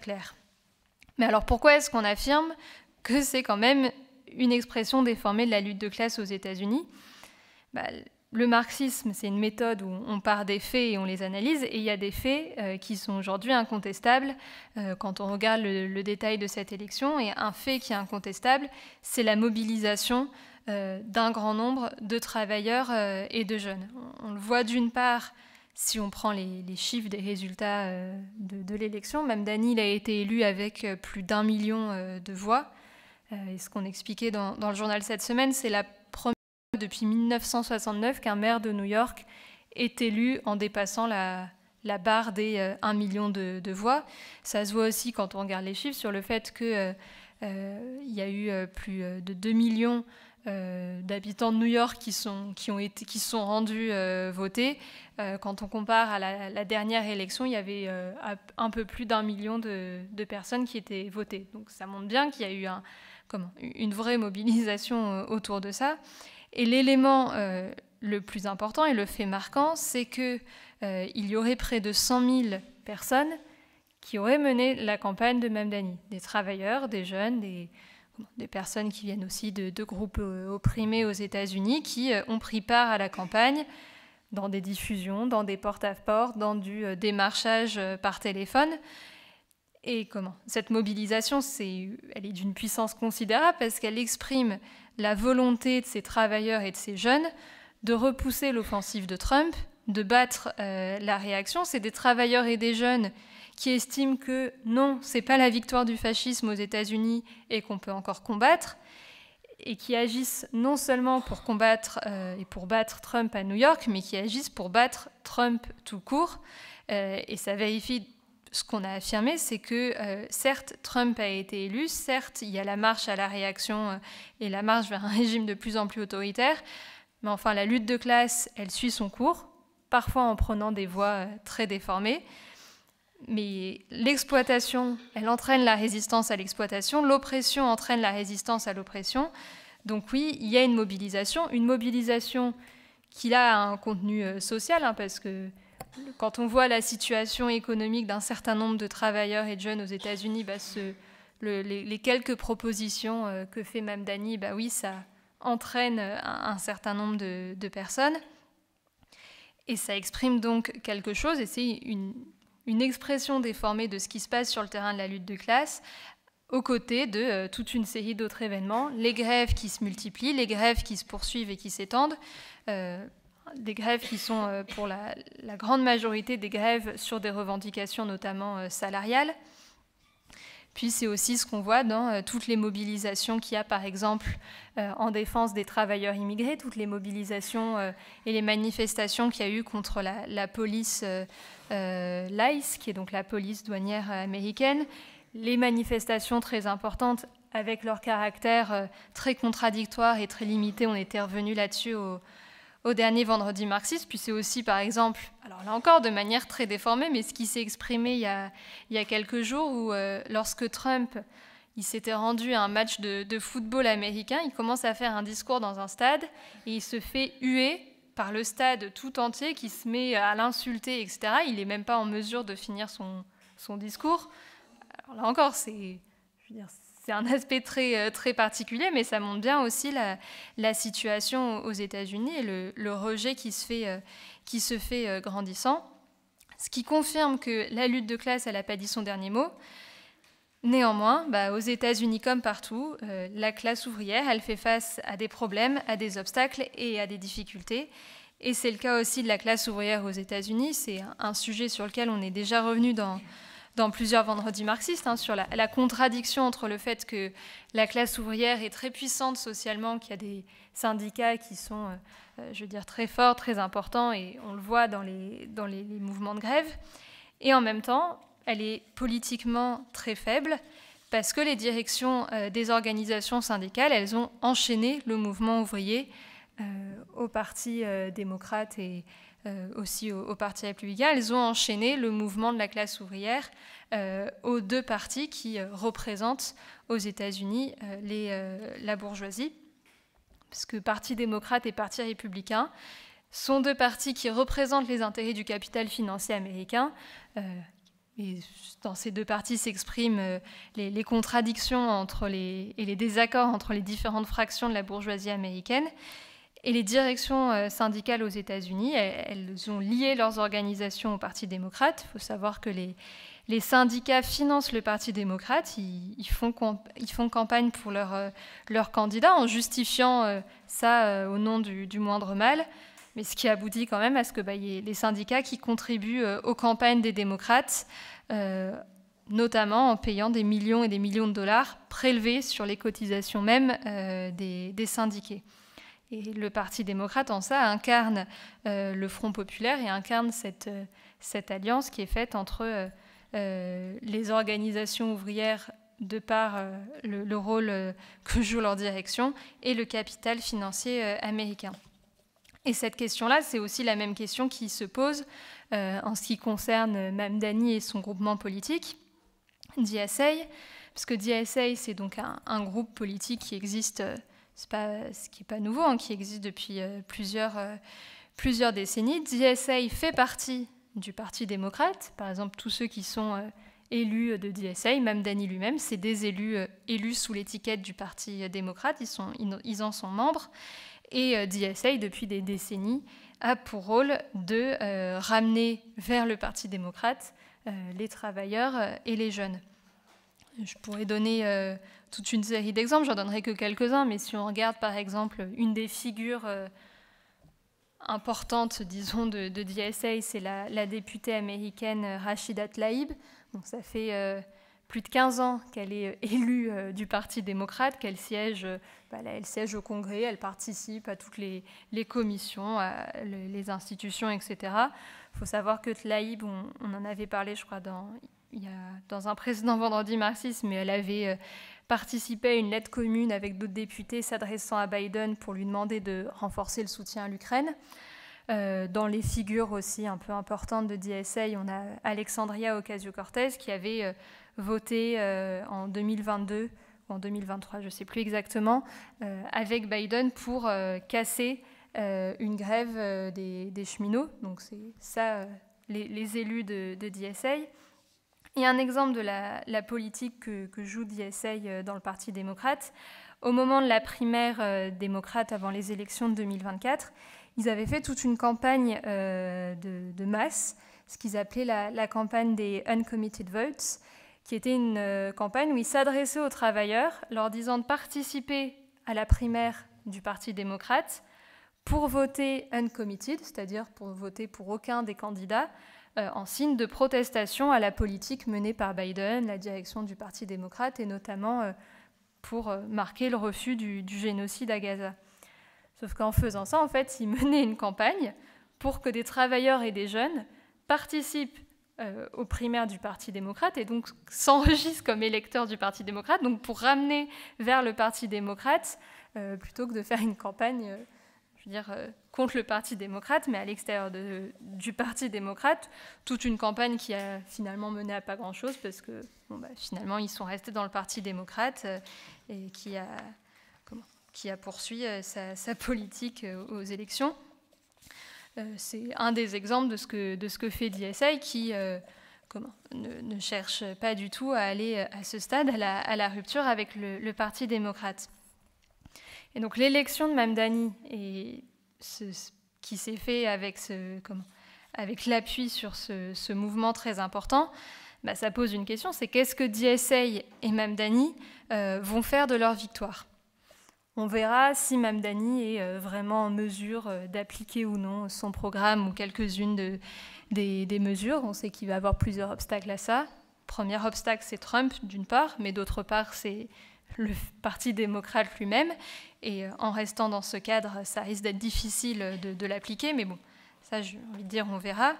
clair. Mais alors pourquoi est-ce qu'on affirme que c'est quand même une expression déformée de la lutte de classe aux États-Unis ? Le marxisme, c'est une méthode où on part des faits et on les analyse, et il y a des faits qui sont aujourd'hui incontestables quand on regarde le détail de cette élection. Et un fait qui est incontestable, c'est la mobilisation d'un grand nombre de travailleurs et de jeunes. On le voit d'une part si on prend les chiffres des résultats de l'élection. Mamdani, il a été élu avec plus d'1 million de voix. Et ce qu'on expliquait dans le journal cette semaine, c'est la première depuis 1969 qu'un maire de New York est élu en dépassant la barre des 1 million de voix. Ça se voit aussi quand on regarde les chiffres sur le fait qu'il y a eu plus de 2 millions d'habitants de New York qui sont rendus voter. Quand on compare à la dernière élection, il y avait un peu plus d'1 million de personnes qui étaient votées. Donc ça montre bien qu'il y a eu une vraie mobilisation autour de ça. Et l'élément le plus important et le fait marquant, c'est qu'il y aurait près de 100 000 personnes qui auraient mené la campagne de Mamdani. Des travailleurs, des jeunes, des personnes qui viennent aussi de groupes opprimés aux États-Unis, qui ont pris part à la campagne dans des diffusions, dans des porte-à-porte, dans du démarchage par téléphone. Et cette mobilisation, elle est d'une puissance considérable parce qu'elle exprime la volonté de ces travailleurs et de ces jeunes de repousser l'offensive de Trump, de battre la réaction. C'est des travailleurs et des jeunes qui estiment que non, c'est pas la victoire du fascisme aux États-Unis et qu'on peut encore combattre, et qui agissent non seulement pour combattre et pour battre Trump à New York, mais qui agissent pour battre Trump tout court. Et ça vérifie ce qu'on a affirmé, c'est que certes, Trump a été élu, certes, il y a la marche à la réaction et la marche vers un régime de plus en plus autoritaire, mais enfin, la lutte de classe, elle suit son cours, parfois en prenant des voies très déformées, mais l'exploitation, elle entraîne la résistance à l'exploitation, l'oppression entraîne la résistance à l'oppression. Donc oui, il y a une mobilisation qui a un contenu social, parce que quand on voit la situation économique d'un certain nombre de travailleurs et de jeunes aux États-Unis, les quelques propositions que fait Mamdani, oui, ça entraîne un certain nombre de personnes. Et ça exprime donc quelque chose, et c'est une expression déformée de ce qui se passe sur le terrain de la lutte de classe, aux côtés de toute une série d'autres événements, les grèves qui se multiplient, les grèves qui se poursuivent et qui s'étendent. des grèves qui sont pour la grande majorité des grèves sur des revendications notamment salariales. Puis c'est aussi ce qu'on voit dans toutes les mobilisations qu'il y a, par exemple, en défense des travailleurs immigrés, toutes les mobilisations et les manifestations qu'il y a eu contre la police l'ICE, qui est donc la police douanière américaine, les manifestations très importantes avec leur caractère très contradictoire et très limité. On était revenu là-dessus au dernier vendredi marxiste. Puis c'est aussi, par exemple, alors là encore de manière très déformée, mais ce qui s'est exprimé il y a quelques jours où lorsque Trump il s'était rendu à un match de football américain, il commence à faire un discours dans un stade et il se fait huer par le stade tout entier qui se met à l'insulter, etc. Il n'est même pas en mesure de finir son discours. Alors là encore, c'est un aspect très, très particulier, mais ça montre bien aussi la situation aux États-Unis et le rejet qui se fait grandissant. Ce qui confirme que la lutte de classe, elle n'a pas dit son dernier mot. Néanmoins, aux États-Unis comme partout, la classe ouvrière, elle fait face à des problèmes, à des obstacles et à des difficultés. Et c'est le cas aussi de la classe ouvrière aux États-Unis. C'est un sujet sur lequel on est déjà revenu dans plusieurs vendredis marxistes, sur la contradiction entre le fait que la classe ouvrière est très puissante socialement, qu'il y a des syndicats qui sont, très forts, très importants, et on le voit dans les mouvements de grève, et en même temps, elle est politiquement très faible, parce que les directions des organisations syndicales, elles ont enchaîné le mouvement ouvrier au Parti démocrate et aussi au Parti républicain. Elles ont enchaîné le mouvement de la classe ouvrière aux deux partis qui représentent aux États-Unis la bourgeoisie, parce que Parti démocrate et Parti républicain sont deux partis qui représentent les intérêts du capital financier américain. Et dans ces deux partis s'expriment les contradictions et les désaccords entre les différentes fractions de la bourgeoisie américaine. Et les directions syndicales aux États-Unis, elles ont lié leurs organisations au Parti démocrate. Il faut savoir que les syndicats financent le Parti démocrate. Ils font campagne pour leurs candidats en justifiant ça au nom du moindre mal. Mais ce qui aboutit quand même à ce que y ait les syndicats qui contribuent aux campagnes des démocrates, notamment en payant des millions et des millions de dollars prélevés sur les cotisations même des syndiqués. Et le Parti démocrate, en ça, incarne le Front populaire et incarne cette alliance qui est faite entre les organisations ouvrières de par le rôle que joue leur direction et le capital financier américain. Et cette question-là, c'est aussi la même question qui se pose en ce qui concerne Mamdani et son groupement politique, DSA, parce que DSA, c'est donc un groupe politique qui existe... ce qui n'est pas nouveau, qui existe depuis plusieurs décennies. DSA fait partie du Parti démocrate. Par exemple, tous ceux qui sont élus de DSA, Mamdani lui-même, c'est des élus sous l'étiquette du Parti démocrate. Ils en sont membres. Et DSA, depuis des décennies, a pour rôle de ramener vers le Parti démocrate les travailleurs et les jeunes. Je pourrais donner toute une série d'exemples, j'en donnerai que quelques-uns, mais si on regarde par exemple une des figures importantes, disons, de DSA, c'est la députée américaine Rashida Tlaib. Donc ça fait plus de 15 ans qu'elle est élue du Parti démocrate, qu'elle siège, elle siège au Congrès, elle participe à toutes les commissions, les institutions, etc. Il faut savoir que Tlaib, on en avait parlé, je crois, dans un précédent vendredi marxiste, mais elle avait participé à une lettre commune avec d'autres députés s'adressant à Biden pour lui demander de renforcer le soutien à l'Ukraine. Dans les figures aussi un peu importantes de DSA, on a Alexandria Ocasio-Cortez qui avait voté en 2022 ou en 2023, je ne sais plus exactement, avec Biden pour casser une grève des cheminots. Donc c'est ça, les élus de DSA. Et un exemple de la politique que joue DSA dans le Parti démocrate, au moment de la primaire démocrate avant les élections de 2024, ils avaient fait toute une campagne de masse, ce qu'ils appelaient la campagne des Uncommitted Votes, qui était une campagne où ils s'adressaient aux travailleurs, leur disant de participer à la primaire du Parti démocrate pour voter uncommitted, c'est-à-dire pour voter pour aucun des candidats, en signe de protestation à la politique menée par Biden, la direction du Parti démocrate, et notamment pour marquer le refus du génocide à Gaza. Sauf qu'en faisant ça, en fait, ils menaient une campagne pour que des travailleurs et des jeunes participent aux primaires du Parti démocrate et donc s'enregistrent comme électeurs du Parti démocrate, donc pour ramener vers le Parti démocrate, plutôt que de faire une campagne contre le Parti démocrate, mais à l'extérieur du Parti démocrate, toute une campagne qui a finalement mené à pas grand-chose, parce que finalement, ils sont restés dans le Parti démocrate et qui a poursuivi sa politique aux élections. C'est un des exemples de ce que fait DSA, qui ne cherche pas du tout à aller à ce stade, à la rupture avec le Parti démocrate. Et donc l'élection de Mamdani, qui s'est fait avec l'appui sur ce mouvement très important, ça pose une question, c'est qu'est-ce que DSA et Mamdani vont faire de leur victoire ? On verra si Mamdani est vraiment en mesure d'appliquer ou non son programme ou quelques-unes des mesures. On sait qu'il va y avoir plusieurs obstacles à ça. Premier obstacle, c'est Trump, d'une part, mais d'autre part, c'est le Parti démocrate lui-même. Et en restant dans ce cadre, ça risque d'être difficile de l'appliquer. Mais bon, ça, j'ai envie de dire, on verra.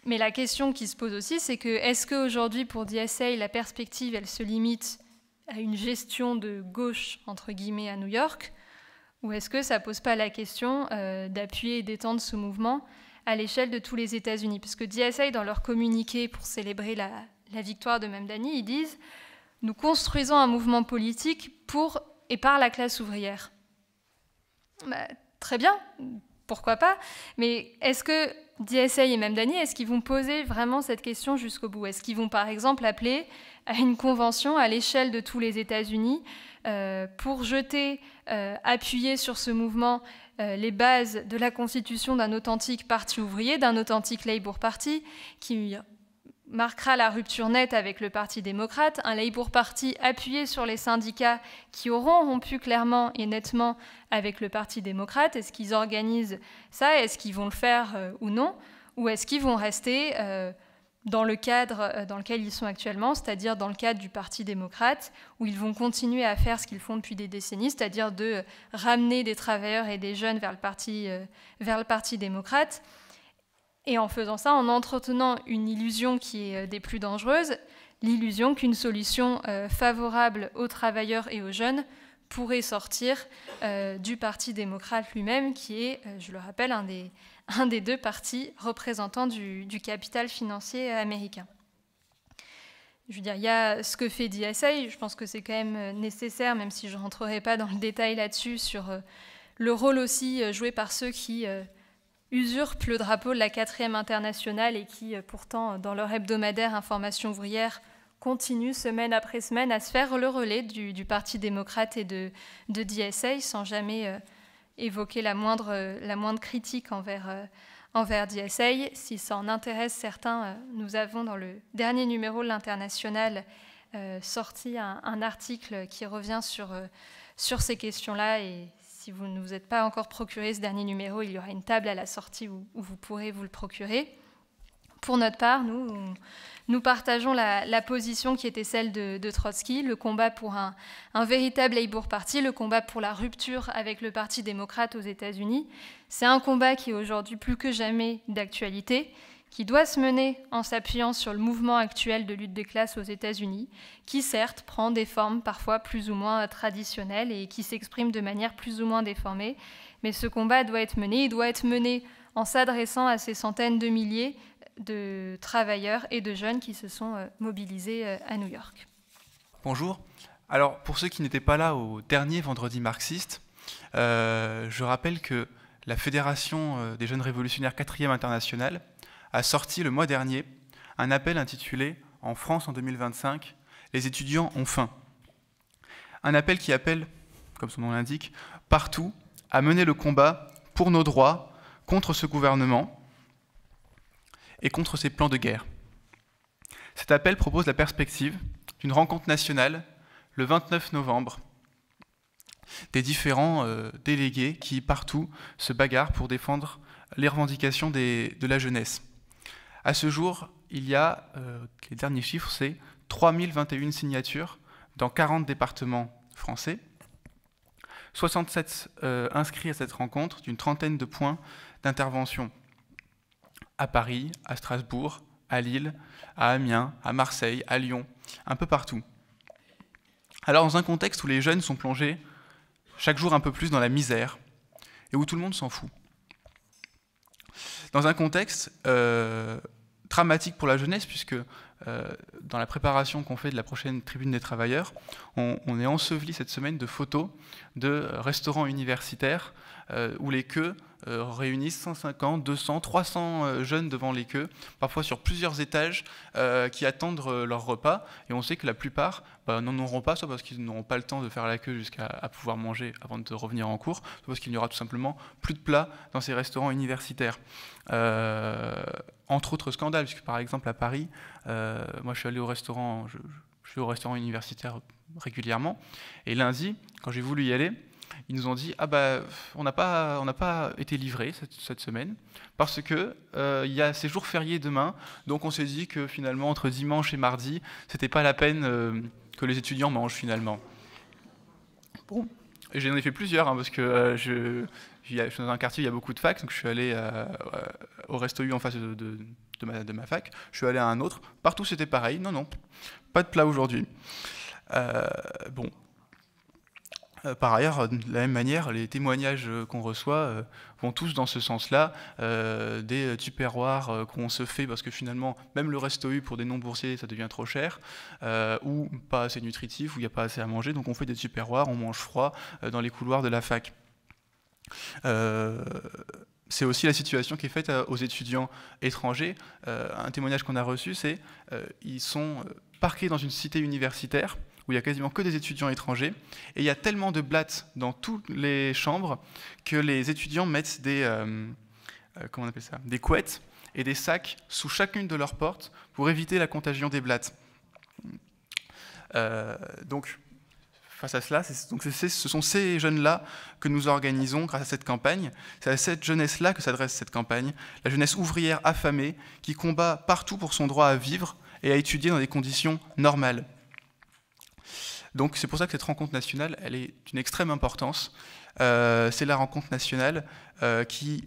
Mais la question qui se pose aussi, c'est que est-ce qu'aujourd'hui, pour DSA, la perspective, elle se limite à une gestion de gauche, entre guillemets, à New York, ou est-ce que ça ne pose pas la question d'appuyer et d'étendre ce mouvement à l'échelle de tous les États-Unis ? Parce que DSA, dans leur communiqué pour célébrer la victoire de Mamdani, ils disent « Nous construisons un mouvement politique pour et par la classe ouvrière ». Très bien, pourquoi pas, mais est-ce que DSA et Mamdani, est-ce qu'ils vont poser vraiment cette question jusqu'au bout ? Est-ce qu'ils vont par exemple appeler à une convention à l'échelle de tous les États-Unis pour appuyer sur ce mouvement les bases de la constitution d'un authentique parti ouvrier, d'un authentique Labour Party, qui marquera la rupture nette avec le Parti démocrate, un Labour Party appuyé sur les syndicats qui auront rompu clairement et nettement avec le Parti démocrate. Est-ce qu'ils organisent ça ? Est-ce qu'ils vont le faire ou non ? Ou est-ce qu'ils vont rester dans le cadre dans lequel ils sont actuellement, c'est-à-dire dans le cadre du Parti démocrate, où ils vont continuer à faire ce qu'ils font depuis des décennies, c'est-à-dire de ramener des travailleurs et des jeunes vers le Parti démocrate. Et en faisant ça, en entretenant une illusion qui est des plus dangereuses, l'illusion qu'une solution favorable aux travailleurs et aux jeunes pourrait sortir du Parti démocrate lui-même, qui est, je le rappelle, un des deux partis représentants du capital financier américain. Je veux dire, il y a ce que fait DSA, je pense que c'est quand même nécessaire, même si je ne rentrerai pas dans le détail là-dessus, sur le rôle aussi joué par ceux qui usurpent le drapeau de la 4e internationale et qui, pourtant, dans leur hebdomadaire Information ouvrière, continuent semaine après semaine à se faire le relais du Parti démocrate et de DSA, sans jamais évoquer la moindre critique envers DSA. Si ça en intéresse certains, nous avons dans le dernier numéro de l'International sorti un article qui revient sur ces questions-là, et si vous ne vous êtes pas encore procuré ce dernier numéro, il y aura une table à la sortie où vous pourrez vous le procurer. Pour notre part, nous partageons la position qui était celle de Trotsky, le combat pour un véritable Labour Party, le combat pour la rupture avec le Parti démocrate aux États-Unis. C'est un combat qui est aujourd'hui plus que jamais d'actualité, qui doit se mener en s'appuyant sur le mouvement actuel de lutte des classes aux États-Unis, qui certes prend des formes parfois plus ou moins traditionnelles et qui s'exprime de manière plus ou moins déformée, mais ce combat doit être mené, il doit être mené en s'adressant à ces centaines de milliers de travailleurs et de jeunes qui se sont mobilisés à New York. Bonjour. Alors, pour ceux qui n'étaient pas là au dernier vendredi marxiste, je rappelle que la Fédération des jeunes révolutionnaires 4e internationale a sorti le mois dernier un appel intitulé « En France en 2025, les étudiants ont faim ». Un appel qui appelle, comme son nom l'indique, partout à mener le combat pour nos droits contre ce gouvernement et contre ses plans de guerre. Cet appel propose la perspective d'une rencontre nationale le 29 novembre des différents délégués qui, partout, se bagarrent pour défendre les revendications de la jeunesse. À ce jour, il y a, les derniers chiffres, c'est 3021 signatures dans 40 départements français, 67 inscrits à cette rencontre, d'une trentaine de points d'intervention à Paris, à Strasbourg, à Lille, à Amiens, à Marseille, à Lyon, un peu partout. Alors dans un contexte où les jeunes sont plongés chaque jour un peu plus dans la misère et où tout le monde s'en fout. Dans un contexte dramatique pour la jeunesse, puisque dans la préparation qu'on fait de la prochaine tribune des travailleurs, on est enseveli cette semaine de photos de restaurants universitaires où les queues réunissent 150, 200, 300 jeunes devant les queues, parfois sur plusieurs étages, qui attendent leur repas. Et on sait que la plupart n'en auront pas, soit parce qu'ils n'auront pas le temps de faire la queue jusqu'à pouvoir manger avant de revenir en cours, soit parce qu'il n'y aura tout simplement plus de plats dans ces restaurants universitaires. Entre autres scandales, puisque par exemple à Paris, moi je suis allé au restaurant, je suis au restaurant universitaire régulièrement, et lundi, quand j'ai voulu y aller, ils nous ont dit « Ah bah, on n'a pas été livré cette semaine, parce que il y a ces jours fériés demain, donc on s'est dit que finalement, entre dimanche et mardi, c'était pas la peine que les étudiants mangent finalement. » Bon, et j'en ai fait plusieurs, hein, parce que je suis dans un quartier où il y a beaucoup de facs, donc je suis allé au Resto U en face de ma fac, je suis allé à un autre, partout c'était pareil, non, pas de plat aujourd'hui. Bon. Par ailleurs, de la même manière, les témoignages qu'on reçoit vont tous dans ce sens-là, des tupperwares qu'on se fait parce que finalement, même le resto U pour des non-boursiers, ça devient trop cher, ou pas assez nutritif, ou il n'y a pas assez à manger, donc on fait des tupperwares, on mange froid dans les couloirs de la fac. C'est aussi la situation qui est faite aux étudiants étrangers. Un témoignage qu'on a reçu, c'est qu'ils sont parqués dans une cité universitaire, où il n'y a quasiment que des étudiants étrangers, et il y a tellement de blattes dans toutes les chambres que les étudiants mettent comment on appelle ça, des couettes et des sacs sous chacune de leurs portes pour éviter la contagion des blattes. Donc, face à cela, ce sont ces jeunes-là que nous organisons grâce à cette campagne. C'est à cette jeunesse-là que s'adresse cette campagne, la jeunesse ouvrière affamée qui combat partout pour son droit à vivre et à étudier dans des conditions normales. Donc c'est pour ça que cette rencontre nationale, elle est d'une extrême importance. C'est la rencontre nationale qui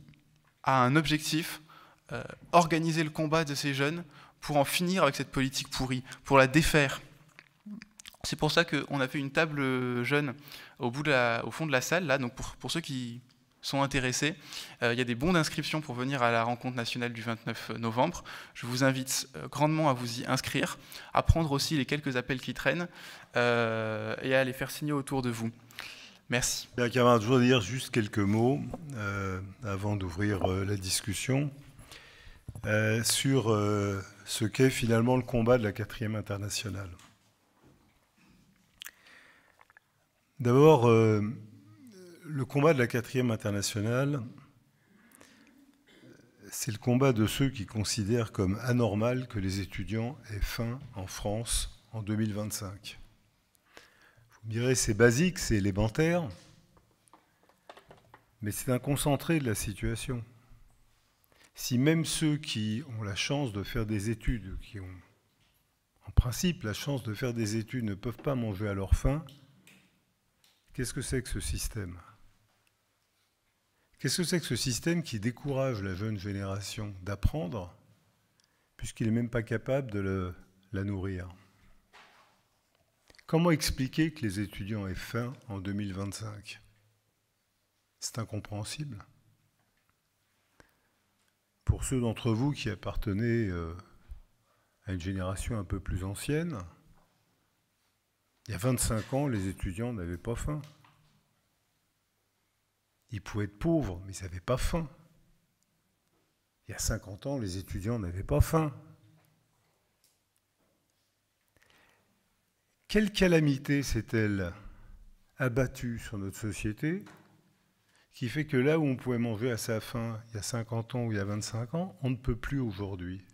a un objectif, organiser le combat de ces jeunes pour en finir avec cette politique pourrie, pour la défaire. C'est pour ça qu'on a fait une table jeune au fond de la salle, là, donc pour ceux qui sont intéressés. Il y a des bons d'inscription pour venir à la rencontre nationale du 29 novembre. Je vous invite grandement à vous y inscrire, à prendre aussi les quelques appels qui traînent et à les faire signer autour de vous. Merci. Bien, camarades, je voudrais dire juste quelques mots avant d'ouvrir la discussion sur ce qu'est finalement le combat de la 4e internationale. D'abord, le combat de la 4e internationale, c'est le combat de ceux qui considèrent comme anormal que les étudiants aient faim en France en 2025. Vous me direz, c'est basique, c'est élémentaire, mais c'est un concentré de la situation. Si même ceux qui ont la chance de faire des études, qui ont en principe la chance de faire des études, ne peuvent pas manger à leur faim, qu'est-ce que c'est que ce système ? Qu'est-ce que c'est que ce système qui décourage la jeune génération d'apprendre, puisqu'il n'est même pas capable de la nourrir ? Comment expliquer que les étudiants aient faim en 2025 ? C'est incompréhensible. Pour ceux d'entre vous qui appartenaient à une génération un peu plus ancienne, il y a 25 ans, les étudiants n'avaient pas faim. Ils pouvaient être pauvres, mais ils n'avaient pas faim. Il y a 50 ans, les étudiants n'avaient pas faim. Quelle calamité s'est-elle abattue sur notre société qui fait que là où on pouvait manger à sa faim il y a 50 ans ou il y a 25 ans, on ne peut plus aujourd'hui ?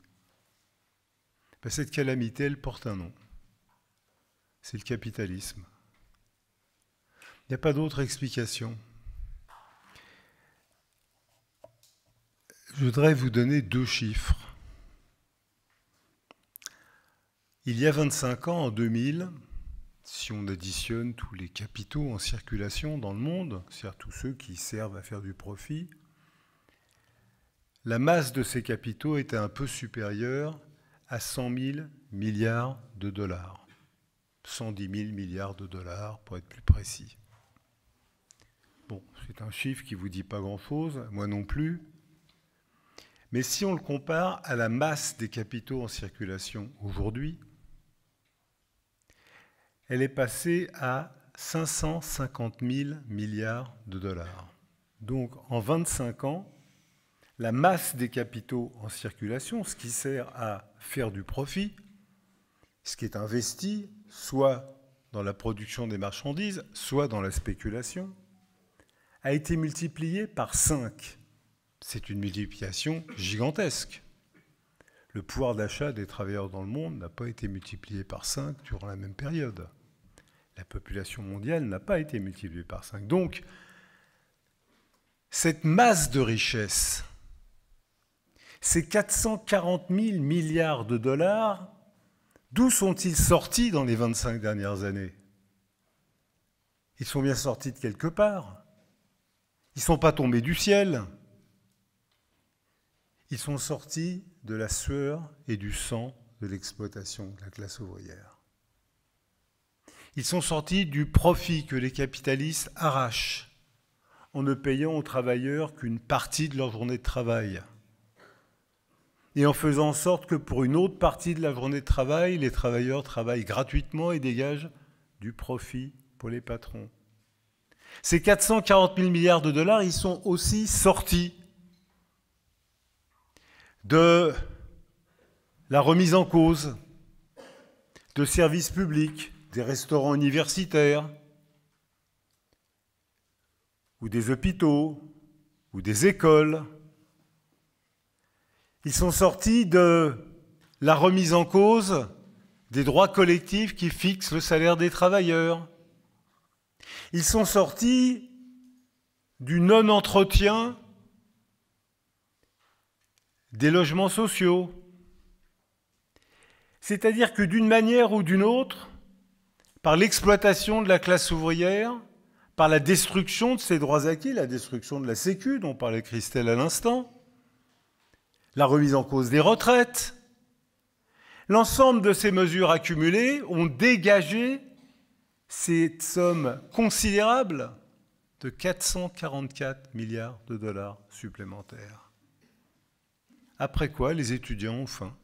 Ben, cette calamité, elle porte un nom. C'est le capitalisme. Il n'y a pas d'autre explication. Je voudrais vous donner 2 chiffres. Il y a 25 ans, en 2000, si on additionne tous les capitaux en circulation dans le monde, c'est-à-dire tous ceux qui servent à faire du profit, la masse de ces capitaux était un peu supérieure à 100 000 milliards de dollars. 110 000 milliards de dollars, pour être plus précis. Bon, c'est un chiffre qui ne vous dit pas grand-chose, moi non plus. Mais si on le compare à la masse des capitaux en circulation aujourd'hui, elle est passée à 550 000 milliards de dollars. Donc, en 25 ans, la masse des capitaux en circulation, ce qui sert à faire du profit, ce qui est investi, soit dans la production des marchandises, soit dans la spéculation, a été multipliée par 5. C'est une multiplication gigantesque. Le pouvoir d'achat des travailleurs dans le monde n'a pas été multiplié par 5 durant la même période. La population mondiale n'a pas été multipliée par 5. Donc, cette masse de richesse, ces 440 000 milliards de dollars, d'où sont-ils sortis dans les 25 dernières années? Ils sont bien sortis de quelque part. Ils ne sont pas tombés du ciel. Ils sont sortis de la sueur et du sang de l'exploitation de la classe ouvrière. Ils sont sortis du profit que les capitalistes arrachent en ne payant aux travailleurs qu'une partie de leur journée de travail et en faisant en sorte que pour une autre partie de la journée de travail, les travailleurs travaillent gratuitement et dégagent du profit pour les patrons. Ces 440 000 milliards de dollars, ils sont aussi sortis de la remise en cause de services publics, des restaurants universitaires, ou des hôpitaux, ou des écoles. Ils sont sortis de la remise en cause des droits collectifs qui fixent le salaire des travailleurs. Ils sont sortis du non-entretien des logements sociaux. C'est-à-dire que d'une manière ou d'une autre, par l'exploitation de la classe ouvrière, par la destruction de ses droits acquis, la destruction de la Sécu dont parlait Christelle à l'instant, la remise en cause des retraites, l'ensemble de ces mesures accumulées ont dégagé cette somme considérable de 444 milliards de dollars supplémentaires. Après quoi, les étudiants ont faim.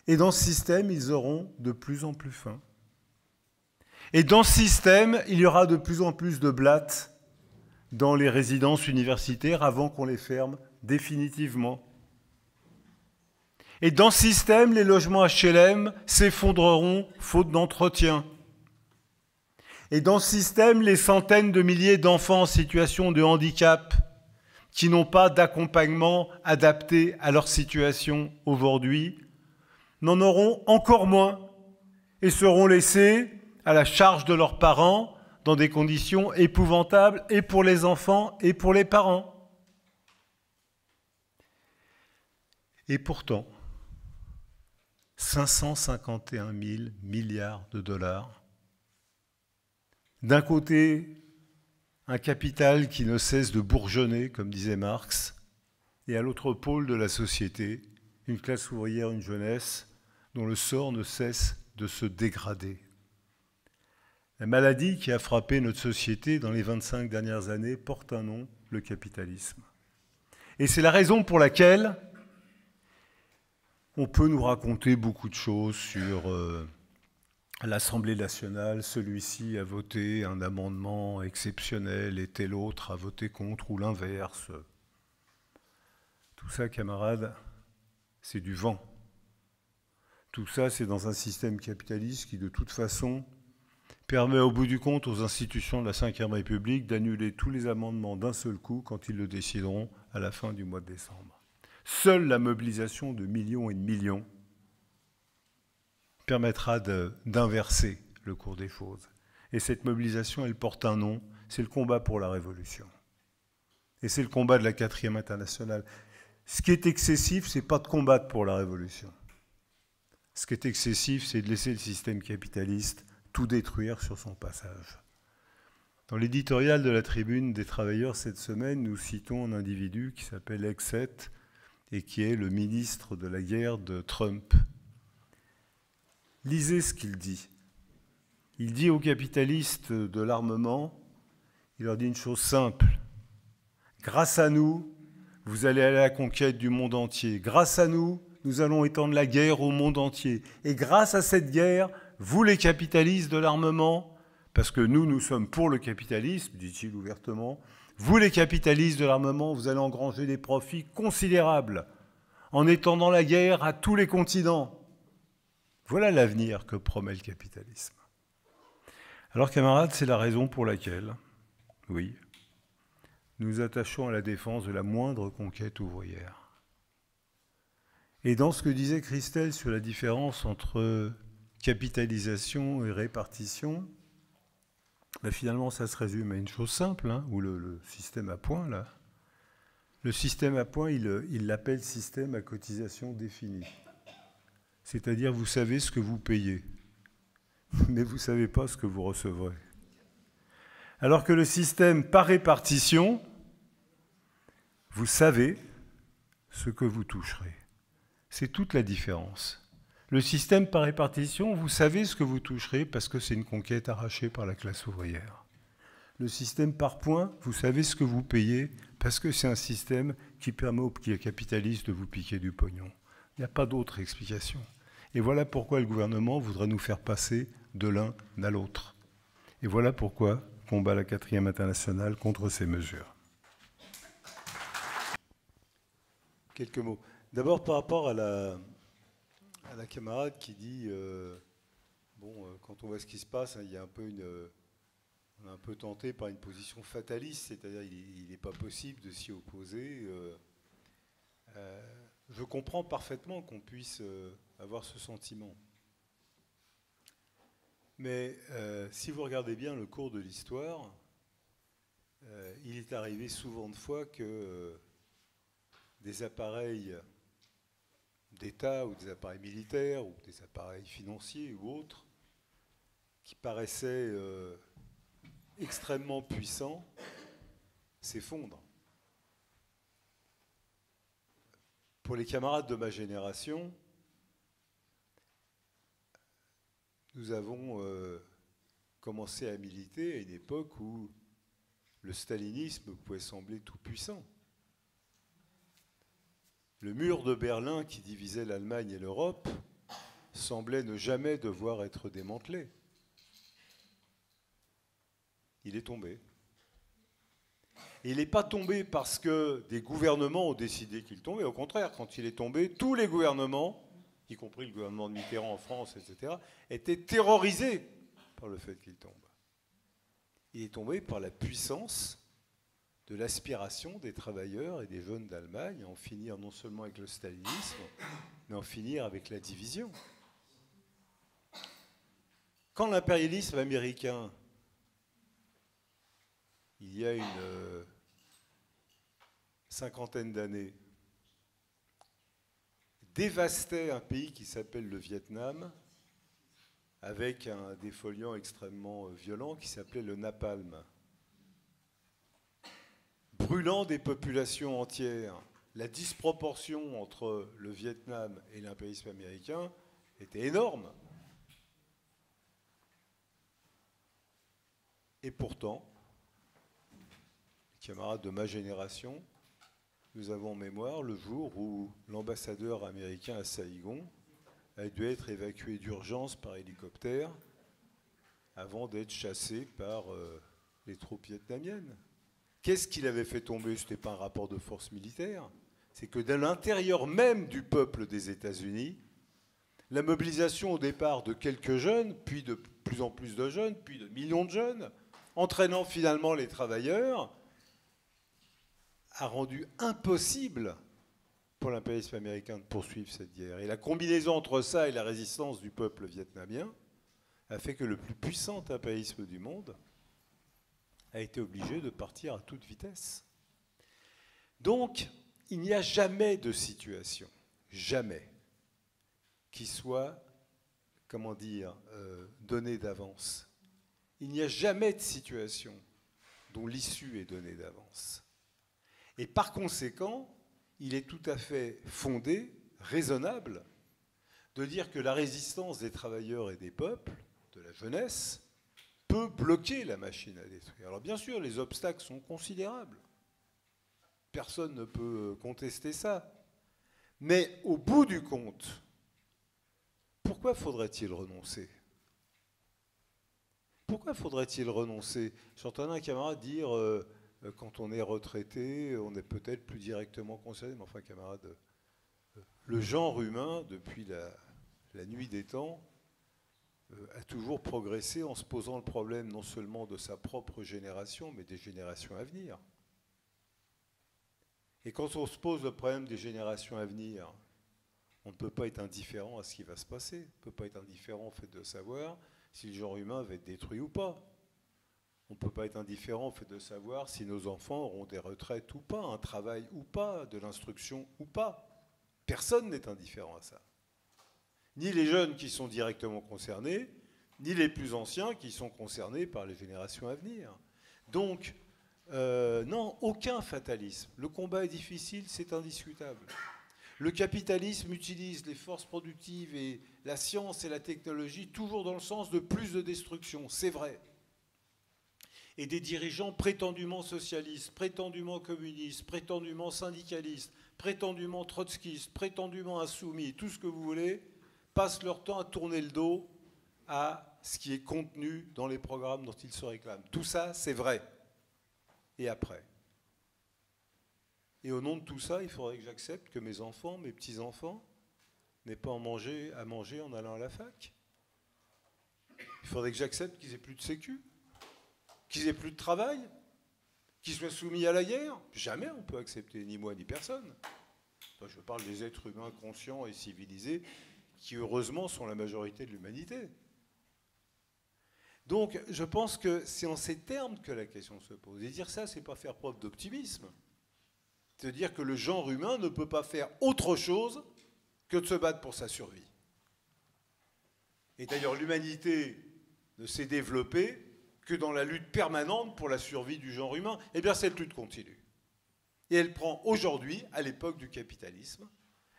Et dans ce système, ils auront de plus en plus faim. Et dans ce système, il y aura de plus en plus de blattes dans les résidences universitaires avant qu'on les ferme définitivement. Et dans ce système, les logements HLM s'effondreront faute d'entretien. Et dans ce système, les centaines de milliers d'enfants en situation de handicap qui n'ont pas d'accompagnement adapté à leur situation aujourd'hui n'en auront encore moins et seront laissés à la charge de leurs parents dans des conditions épouvantables et pour les enfants et pour les parents. Et pourtant, 551 000 milliards de dollars. D'un côté, un capital qui ne cesse de bourgeonner, comme disait Marx, et à l'autre pôle de la société, une classe ouvrière, une jeunesse, dont le sort ne cesse de se dégrader. La maladie qui a frappé notre société dans les 25 dernières années porte un nom, le capitalisme. Et c'est la raison pour laquelle on peut nous raconter beaucoup de choses sur l'Assemblée nationale. Celui-ci a voté un amendement exceptionnel et tel autre a voté contre ou l'inverse. Tout ça, camarades, c'est du vent. Tout ça, c'est dans un système capitaliste qui, de toute façon, permet au bout du compte aux institutions de la Ve République d'annuler tous les amendements d'un seul coup quand ils le décideront à la fin du mois de décembre. Seule la mobilisation de millions et de millions permettra d'inverser le cours des choses Et cette mobilisation, elle porte un nom, c'est le combat pour la révolution. Et c'est le combat de la 4e internationale. Ce qui est excessif, c'est pas de combattre pour la révolution. Ce qui est excessif, c'est de laisser le système capitaliste tout détruire sur son passage. Dans l'éditorial de la Tribune des Travailleurs cette semaine, nous citons un individu qui s'appelle Exet et qui est le ministre de la guerre de Trump. Lisez ce qu'il dit. Il dit aux capitalistes de l'armement, il leur dit une chose simple. Grâce à nous, vous allez aller à la conquête du monde entier. Grâce à nous, nous allons étendre la guerre au monde entier. Et grâce à cette guerre, vous les capitalistes de l'armement, parce que nous sommes pour le capitalisme, dit-il ouvertement, vous les capitalistes de l'armement, vous allez engranger des profits considérables en étendant la guerre à tous les continents. Voilà l'avenir que promet le capitalisme. Alors, camarades, c'est la raison pour laquelle, oui, nous attachons à la défense de la moindre conquête ouvrière. Et dans ce que disait Christelle sur la différence entre capitalisation et répartition, ben finalement, ça se résume à une chose simple, hein, ou le système à points, là. Le système à points, il l'appelle système à cotisation définie. C'est-à-dire, vous savez ce que vous payez, mais vous ne savez pas ce que vous recevrez. Alors que le système par répartition, vous savez ce que vous toucherez. C'est toute la différence. Le système par répartition, vous savez ce que vous toucherez parce que c'est une conquête arrachée par la classe ouvrière. Le système par points, vous savez ce que vous payez parce que c'est un système qui permet aux capitalistes de vous piquer du pognon. Il n'y a pas d'autre explication. Et voilà pourquoi le gouvernement voudrait nous faire passer de l'un à l'autre. Et voilà pourquoi combat la 4e internationale contre ces mesures. Quelques mots. D'abord par rapport à la camarade qui dit quand on voit ce qui se passe, hein, il y a un peu on est un peu tenté par une position fataliste, c'est-à-dire il n'est pas possible de s'y opposer. Je comprends parfaitement qu'on puisse avoir ce sentiment. Mais si vous regardez bien le cours de l'histoire, il est arrivé souvent de fois que des appareils d'État ou des appareils militaires ou des appareils financiers ou autres qui paraissaient extrêmement puissants s'effondrent. Pour les camarades de ma génération, nous avons commencé à militer à une époque où le stalinisme pouvait sembler tout puissant. Le mur de Berlin qui divisait l'Allemagne et l'Europe semblait ne jamais devoir être démantelé. Il est tombé. Et il n'est pas tombé parce que des gouvernements ont décidé qu'il tombait. Au contraire, quand il est tombé, tous les gouvernements, y compris le gouvernement de Mitterrand en France, etc., étaient terrorisés par le fait qu'il tombe. Il est tombé par la puissance de l'aspiration des travailleurs et des jeunes d'Allemagne à en finir non seulement avec le stalinisme, mais en finir avec la division. Quand l'impérialisme américain, il y a une cinquantaine d'années, dévastait un pays qui s'appelle le Vietnam avec un défoliant extrêmement violent qui s'appelait le napalm, brûlant des populations entières. La disproportion entre le Vietnam et l'impérialisme américain était énorme. Et pourtant, camarades de ma génération, nous avons en mémoire le jour où l'ambassadeur américain à Saïgon a dû être évacué d'urgence par hélicoptère avant d'être chassé par les troupes vietnamiennes. Qu'est-ce qu'il avait fait tomber? Ce n'était pas un rapport de force militaire. C'est que dans l'intérieur même du peuple des États-Unis, la mobilisation au départ de quelques jeunes, puis de plus en plus de jeunes, puis de millions de jeunes, entraînant finalement les travailleurs, a rendu impossible pour l'impérialisme américain de poursuivre cette guerre. Et la combinaison entre ça et la résistance du peuple vietnamien a fait que le plus puissant impérialisme du monde a été obligé de partir à toute vitesse. Donc, il n'y a jamais de situation, jamais, qui soit, comment dire, donnée d'avance. Il n'y a jamais de situation dont l'issue est donnée d'avance. Et par conséquent, il est tout à fait fondé, raisonnable, de dire que la résistance des travailleurs et des peuples, de la jeunesse, peut bloquer la machine à détruire. Alors bien sûr, les obstacles sont considérables. Personne ne peut contester ça. Mais au bout du compte, pourquoi faudrait-il renoncer ? Pourquoi faudrait-il renoncer ? J'entendais un camarade dire quand on est retraité, on est peut-être plus directement concerné. Mais enfin, camarade, le genre humain, depuis la nuit des temps, a toujours progressé en se posant le problème non seulement de sa propre génération, mais des générations à venir. Et quand on se pose le problème des générations à venir, on ne peut pas être indifférent à ce qui va se passer. On ne peut pas être indifférent au fait de savoir si le genre humain va être détruit ou pas. On ne peut pas être indifférent au fait de savoir si nos enfants auront des retraites ou pas, un travail ou pas, de l'instruction ou pas. Personne n'est indifférent à ça. Ni les jeunes qui sont directement concernés, ni les plus anciens qui sont concernés par les générations à venir. Donc, non, aucun fatalisme. Le combat est difficile, c'est indiscutable. Le capitalisme utilise les forces productives et la science et la technologie toujours dans le sens de plus de destruction, c'est vrai. Et des dirigeants prétendument socialistes, prétendument communistes, prétendument syndicalistes, prétendument trotskistes, prétendument insoumis, tout ce que vous voulez, passent leur temps à tourner le dos à ce qui est contenu dans les programmes dont ils se réclament. Tout ça, c'est vrai. Et après ? Et au nom de tout ça, il faudrait que j'accepte que mes enfants, mes petits-enfants, n'aient pas à manger en allant à la fac. Il faudrait que j'accepte qu'ils aient plus de sécu, qu'ils aient plus de travail, qu'ils soient soumis à la guerre. Jamais on peut accepter, ni moi ni personne. Enfin, je parle des êtres humains conscients et civilisés qui, heureusement, sont la majorité de l'humanité. Donc, je pense que c'est en ces termes que la question se pose. Et dire ça, c'est pas faire preuve d'optimisme. C'est dire que le genre humain ne peut pas faire autre chose que de se battre pour sa survie. Et d'ailleurs, l'humanité ne s'est développée que dans la lutte permanente pour la survie du genre humain. Eh bien, cette lutte continue. Et elle prend aujourd'hui, à l'époque du capitalisme,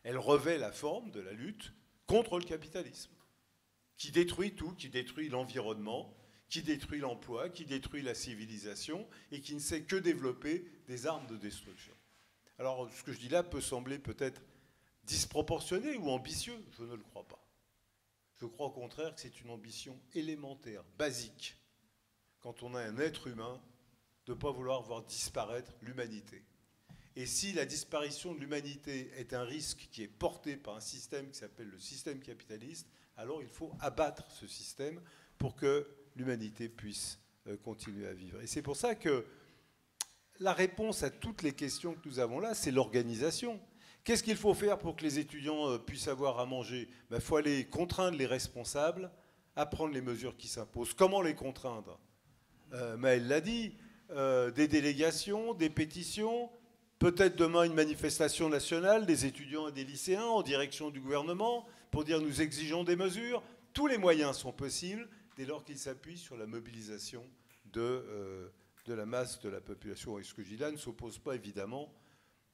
elle revêt la forme de la lutte contre le capitalisme, qui détruit tout, qui détruit l'environnement, qui détruit l'emploi, qui détruit la civilisation et qui ne sait que développer des armes de destruction. Alors, ce que je dis là peut sembler peut-être disproportionné ou ambitieux, je ne le crois pas. Je crois au contraire que c'est une ambition élémentaire, basique, quand on a un être humain, de ne pas vouloir voir disparaître l'humanité. Et si la disparition de l'humanité est un risque qui est porté par un système qui s'appelle le système capitaliste, alors il faut abattre ce système pour que l'humanité puisse continuer à vivre. Et c'est pour ça que la réponse à toutes les questions que nous avons là, c'est l'organisation. Qu'est-ce qu'il faut faire pour que les étudiants puissent avoir à manger ? Il faut aller contraindre les responsables à prendre les mesures qui s'imposent. Comment les contraindre ? Maëlle l'a dit, des délégations, des pétitions, peut-être demain une manifestation nationale des étudiants et des lycéens en direction du gouvernement pour dire nous exigeons des mesures. Tous les moyens sont possibles dès lors qu'ils s'appuient sur la mobilisation de la masse de la population. Et ce que je dis là ne s'oppose pas évidemment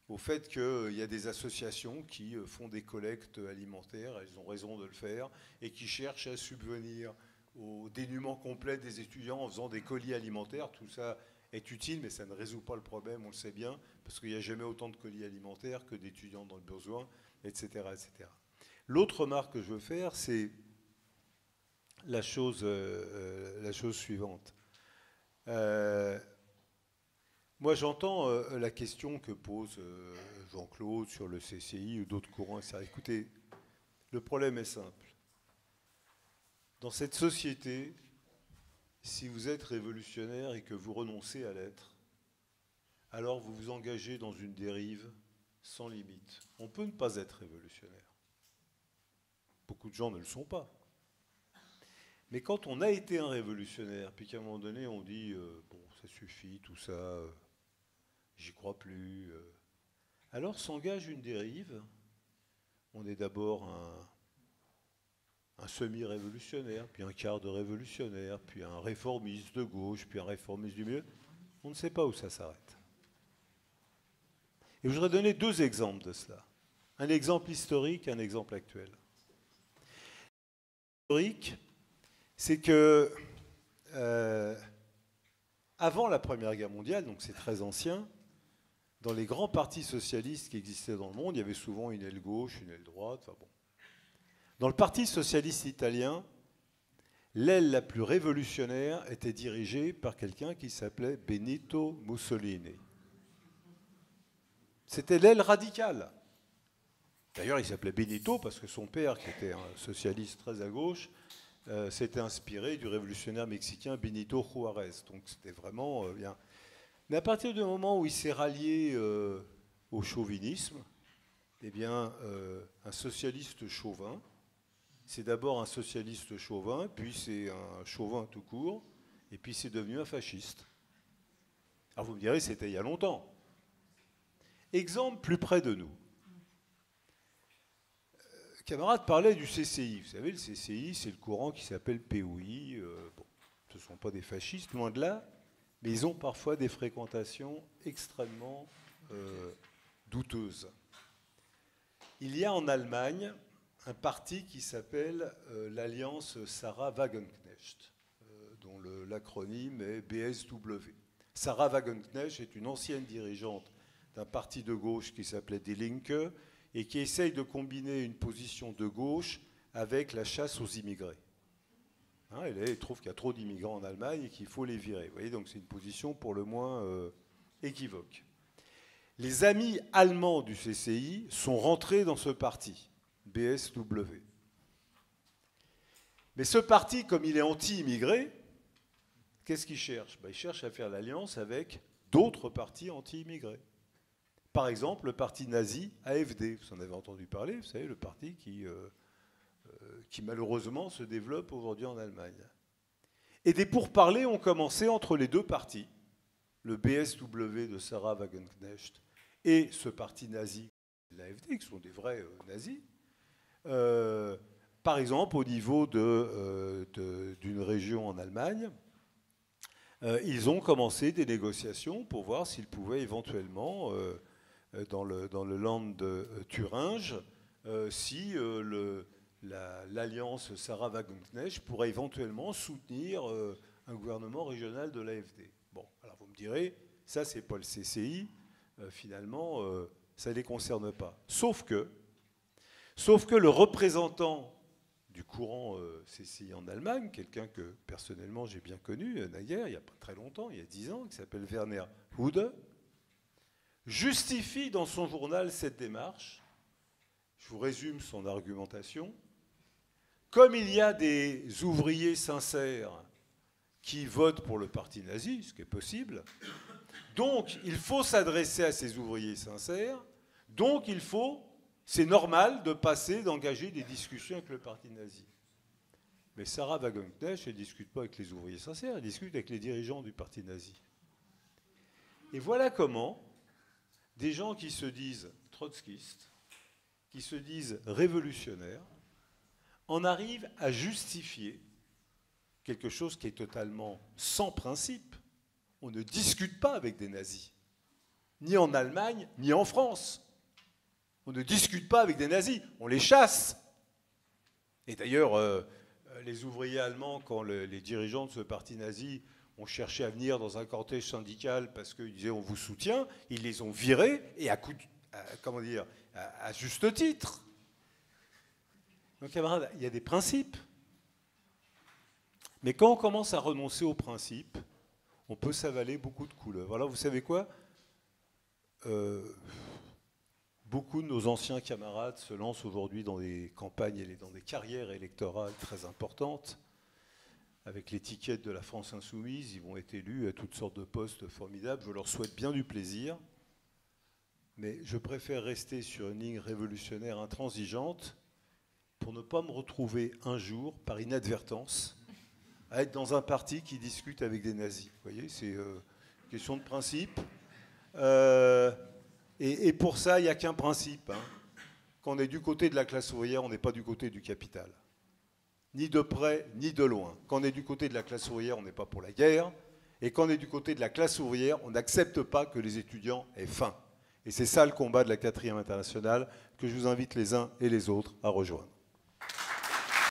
au fait qu'il y a des associations qui font des collectes alimentaires, elles ont raison de le faire, et qui cherchent à subvenir au dénuement complet des étudiants en faisant des colis alimentaires. Tout ça est utile, mais ça ne résout pas le problème, on le sait bien, parce qu'il n'y a jamais autant de colis alimentaires que d'étudiants dans le besoin, etc., etc. L'autre remarque que je veux faire, c'est la chose suivante. Moi, j'entends la question que pose Jean-Claude sur le CCI ou d'autres courants, etc. Écoutez, le problème est simple. Dans cette société, si vous êtes révolutionnaire et que vous renoncez à l'être, alors vous vous engagez dans une dérive sans limite. On peut ne pas être révolutionnaire. Beaucoup de gens ne le sont pas. Mais quand on a été un révolutionnaire, puis qu'à un moment donné, on dit bon, ça suffit, tout ça, j'y crois plus, alors s'engage une dérive. On est d'abord un semi-révolutionnaire, puis un quart de révolutionnaire, puis un réformiste de gauche, puis un réformiste du milieu. On ne sait pas où ça s'arrête. Et je voudrais donner deux exemples de cela. Un exemple historique et un exemple actuel. Historique, c'est que avant la Première Guerre mondiale, donc c'est très ancien, dans les grands partis socialistes qui existaient dans le monde, il y avait souvent une aile gauche, une aile droite. Enfin bon. Dans le Parti socialiste italien, l'aile la plus révolutionnaire était dirigée par quelqu'un qui s'appelait Benito Mussolini. C'était l'aile radicale. D'ailleurs, il s'appelait Benito parce que son père, qui était un socialiste très à gauche, s'était inspiré du révolutionnaire mexicain Benito Juárez. Donc c'était vraiment bien. Mais à partir du moment où il s'est rallié au chauvinisme, eh bien, un socialiste chauvin, c'est d'abord un socialiste chauvin, puis c'est un chauvin tout court, et puis c'est devenu un fasciste. Alors vous me direz, c'était il y a longtemps. Exemple plus près de nous. Camarade parlait du CCI. Vous savez, le CCI, c'est le courant qui s'appelle POI. Bon, ce ne sont pas des fascistes, loin de là, mais ils ont parfois des fréquentations extrêmement douteuses. Il y a en Allemagne un parti qui s'appelle l'Alliance Sarah Wagenknecht, dont l'acronyme est BSW. Sarah Wagenknecht est une ancienne dirigeante d'un parti de gauche qui s'appelait Die Linke et qui essaye de combiner une position de gauche avec la chasse aux immigrés. Hein, elle trouve qu'il y a trop d'immigrants en Allemagne et qu'il faut les virer. Vous voyez, donc c'est une position pour le moins équivoque. Les amis allemands du CCI sont rentrés dans ce parti, BSW. Mais ce parti, comme il est anti-immigré, qu'est-ce qu'il cherche? Il cherche à faire l'alliance avec d'autres partis anti-immigrés. Par exemple, le parti nazi AfD. Vous en avez entendu parler, vous savez, le parti qui malheureusement se développe aujourd'hui en Allemagne. Et des pourparlers ont commencé entre les deux partis, le BSW de Sarah Wagenknecht et ce parti nazi, l'AfD, qui sont des vrais nazis, par exemple au niveau d'une région en Allemagne. Ils ont commencé des négociations pour voir s'ils pouvaient éventuellement, dans le land de Thuringe, si l'alliance Sarah Wagenknecht pourrait éventuellement soutenir un gouvernement régional de l'AfD. Bon, alors vous me direz, ça c'est pas le CCI, finalement, ça ne les concerne pas. Sauf que le représentant du courant CCI en Allemagne, quelqu'un que personnellement j'ai bien connu naguère, il n'y a pas très longtemps, il y a 10 ans, qui s'appelle Werner Hude, justifie dans son journal cette démarche. Je vous résume son argumentation. Comme il y a des ouvriers sincères qui votent pour le parti nazi, ce qui est possible, donc il faut s'adresser à ces ouvriers sincères, donc c'est normal d'engager des discussions avec le parti nazi. Mais Sarah Wagenknecht, elle ne discute pas avec les ouvriers sincères, elle discute avec les dirigeants du parti nazi. Et voilà comment des gens qui se disent trotskistes, qui se disent révolutionnaires, en arrivent à justifier quelque chose qui est totalement sans principe. On ne discute pas avec des nazis, ni en Allemagne, ni en France. On ne discute pas avec des nazis, on les chasse. Et d'ailleurs, les ouvriers allemands, quand les dirigeants de ce parti nazi ont cherché à venir dans un cortège syndical parce qu'ils disaient on vous soutient, ils les ont virés et à juste titre. Donc camarades, il y a des principes. Mais quand on commence à renoncer aux principes, on peut s'avaler beaucoup de couleuvres. Alors vous savez quoi ? Beaucoup de nos anciens camarades se lancent aujourd'hui dans des campagnes et dans des carrières électorales très importantes. Avec l'étiquette de la France insoumise, ils vont être élus à toutes sortes de postes formidables. Je leur souhaite bien du plaisir. Mais je préfère rester sur une ligne révolutionnaire intransigeante pour ne pas me retrouver un jour, par inadvertance, à être dans un parti qui discute avec des nazis. Vous voyez, c'est une question de principe. Et pour ça, il n'y a qu'un principe. Hein. Quand on est du côté de la classe ouvrière, on n'est pas du côté du capital. Ni de près, ni de loin. Quand on est du côté de la classe ouvrière, on n'est pas pour la guerre. Et quand on est du côté de la classe ouvrière, on n'accepte pas que les étudiants aient faim. Et c'est ça le combat de la 4e internationale que je vous invite les uns et les autres à rejoindre.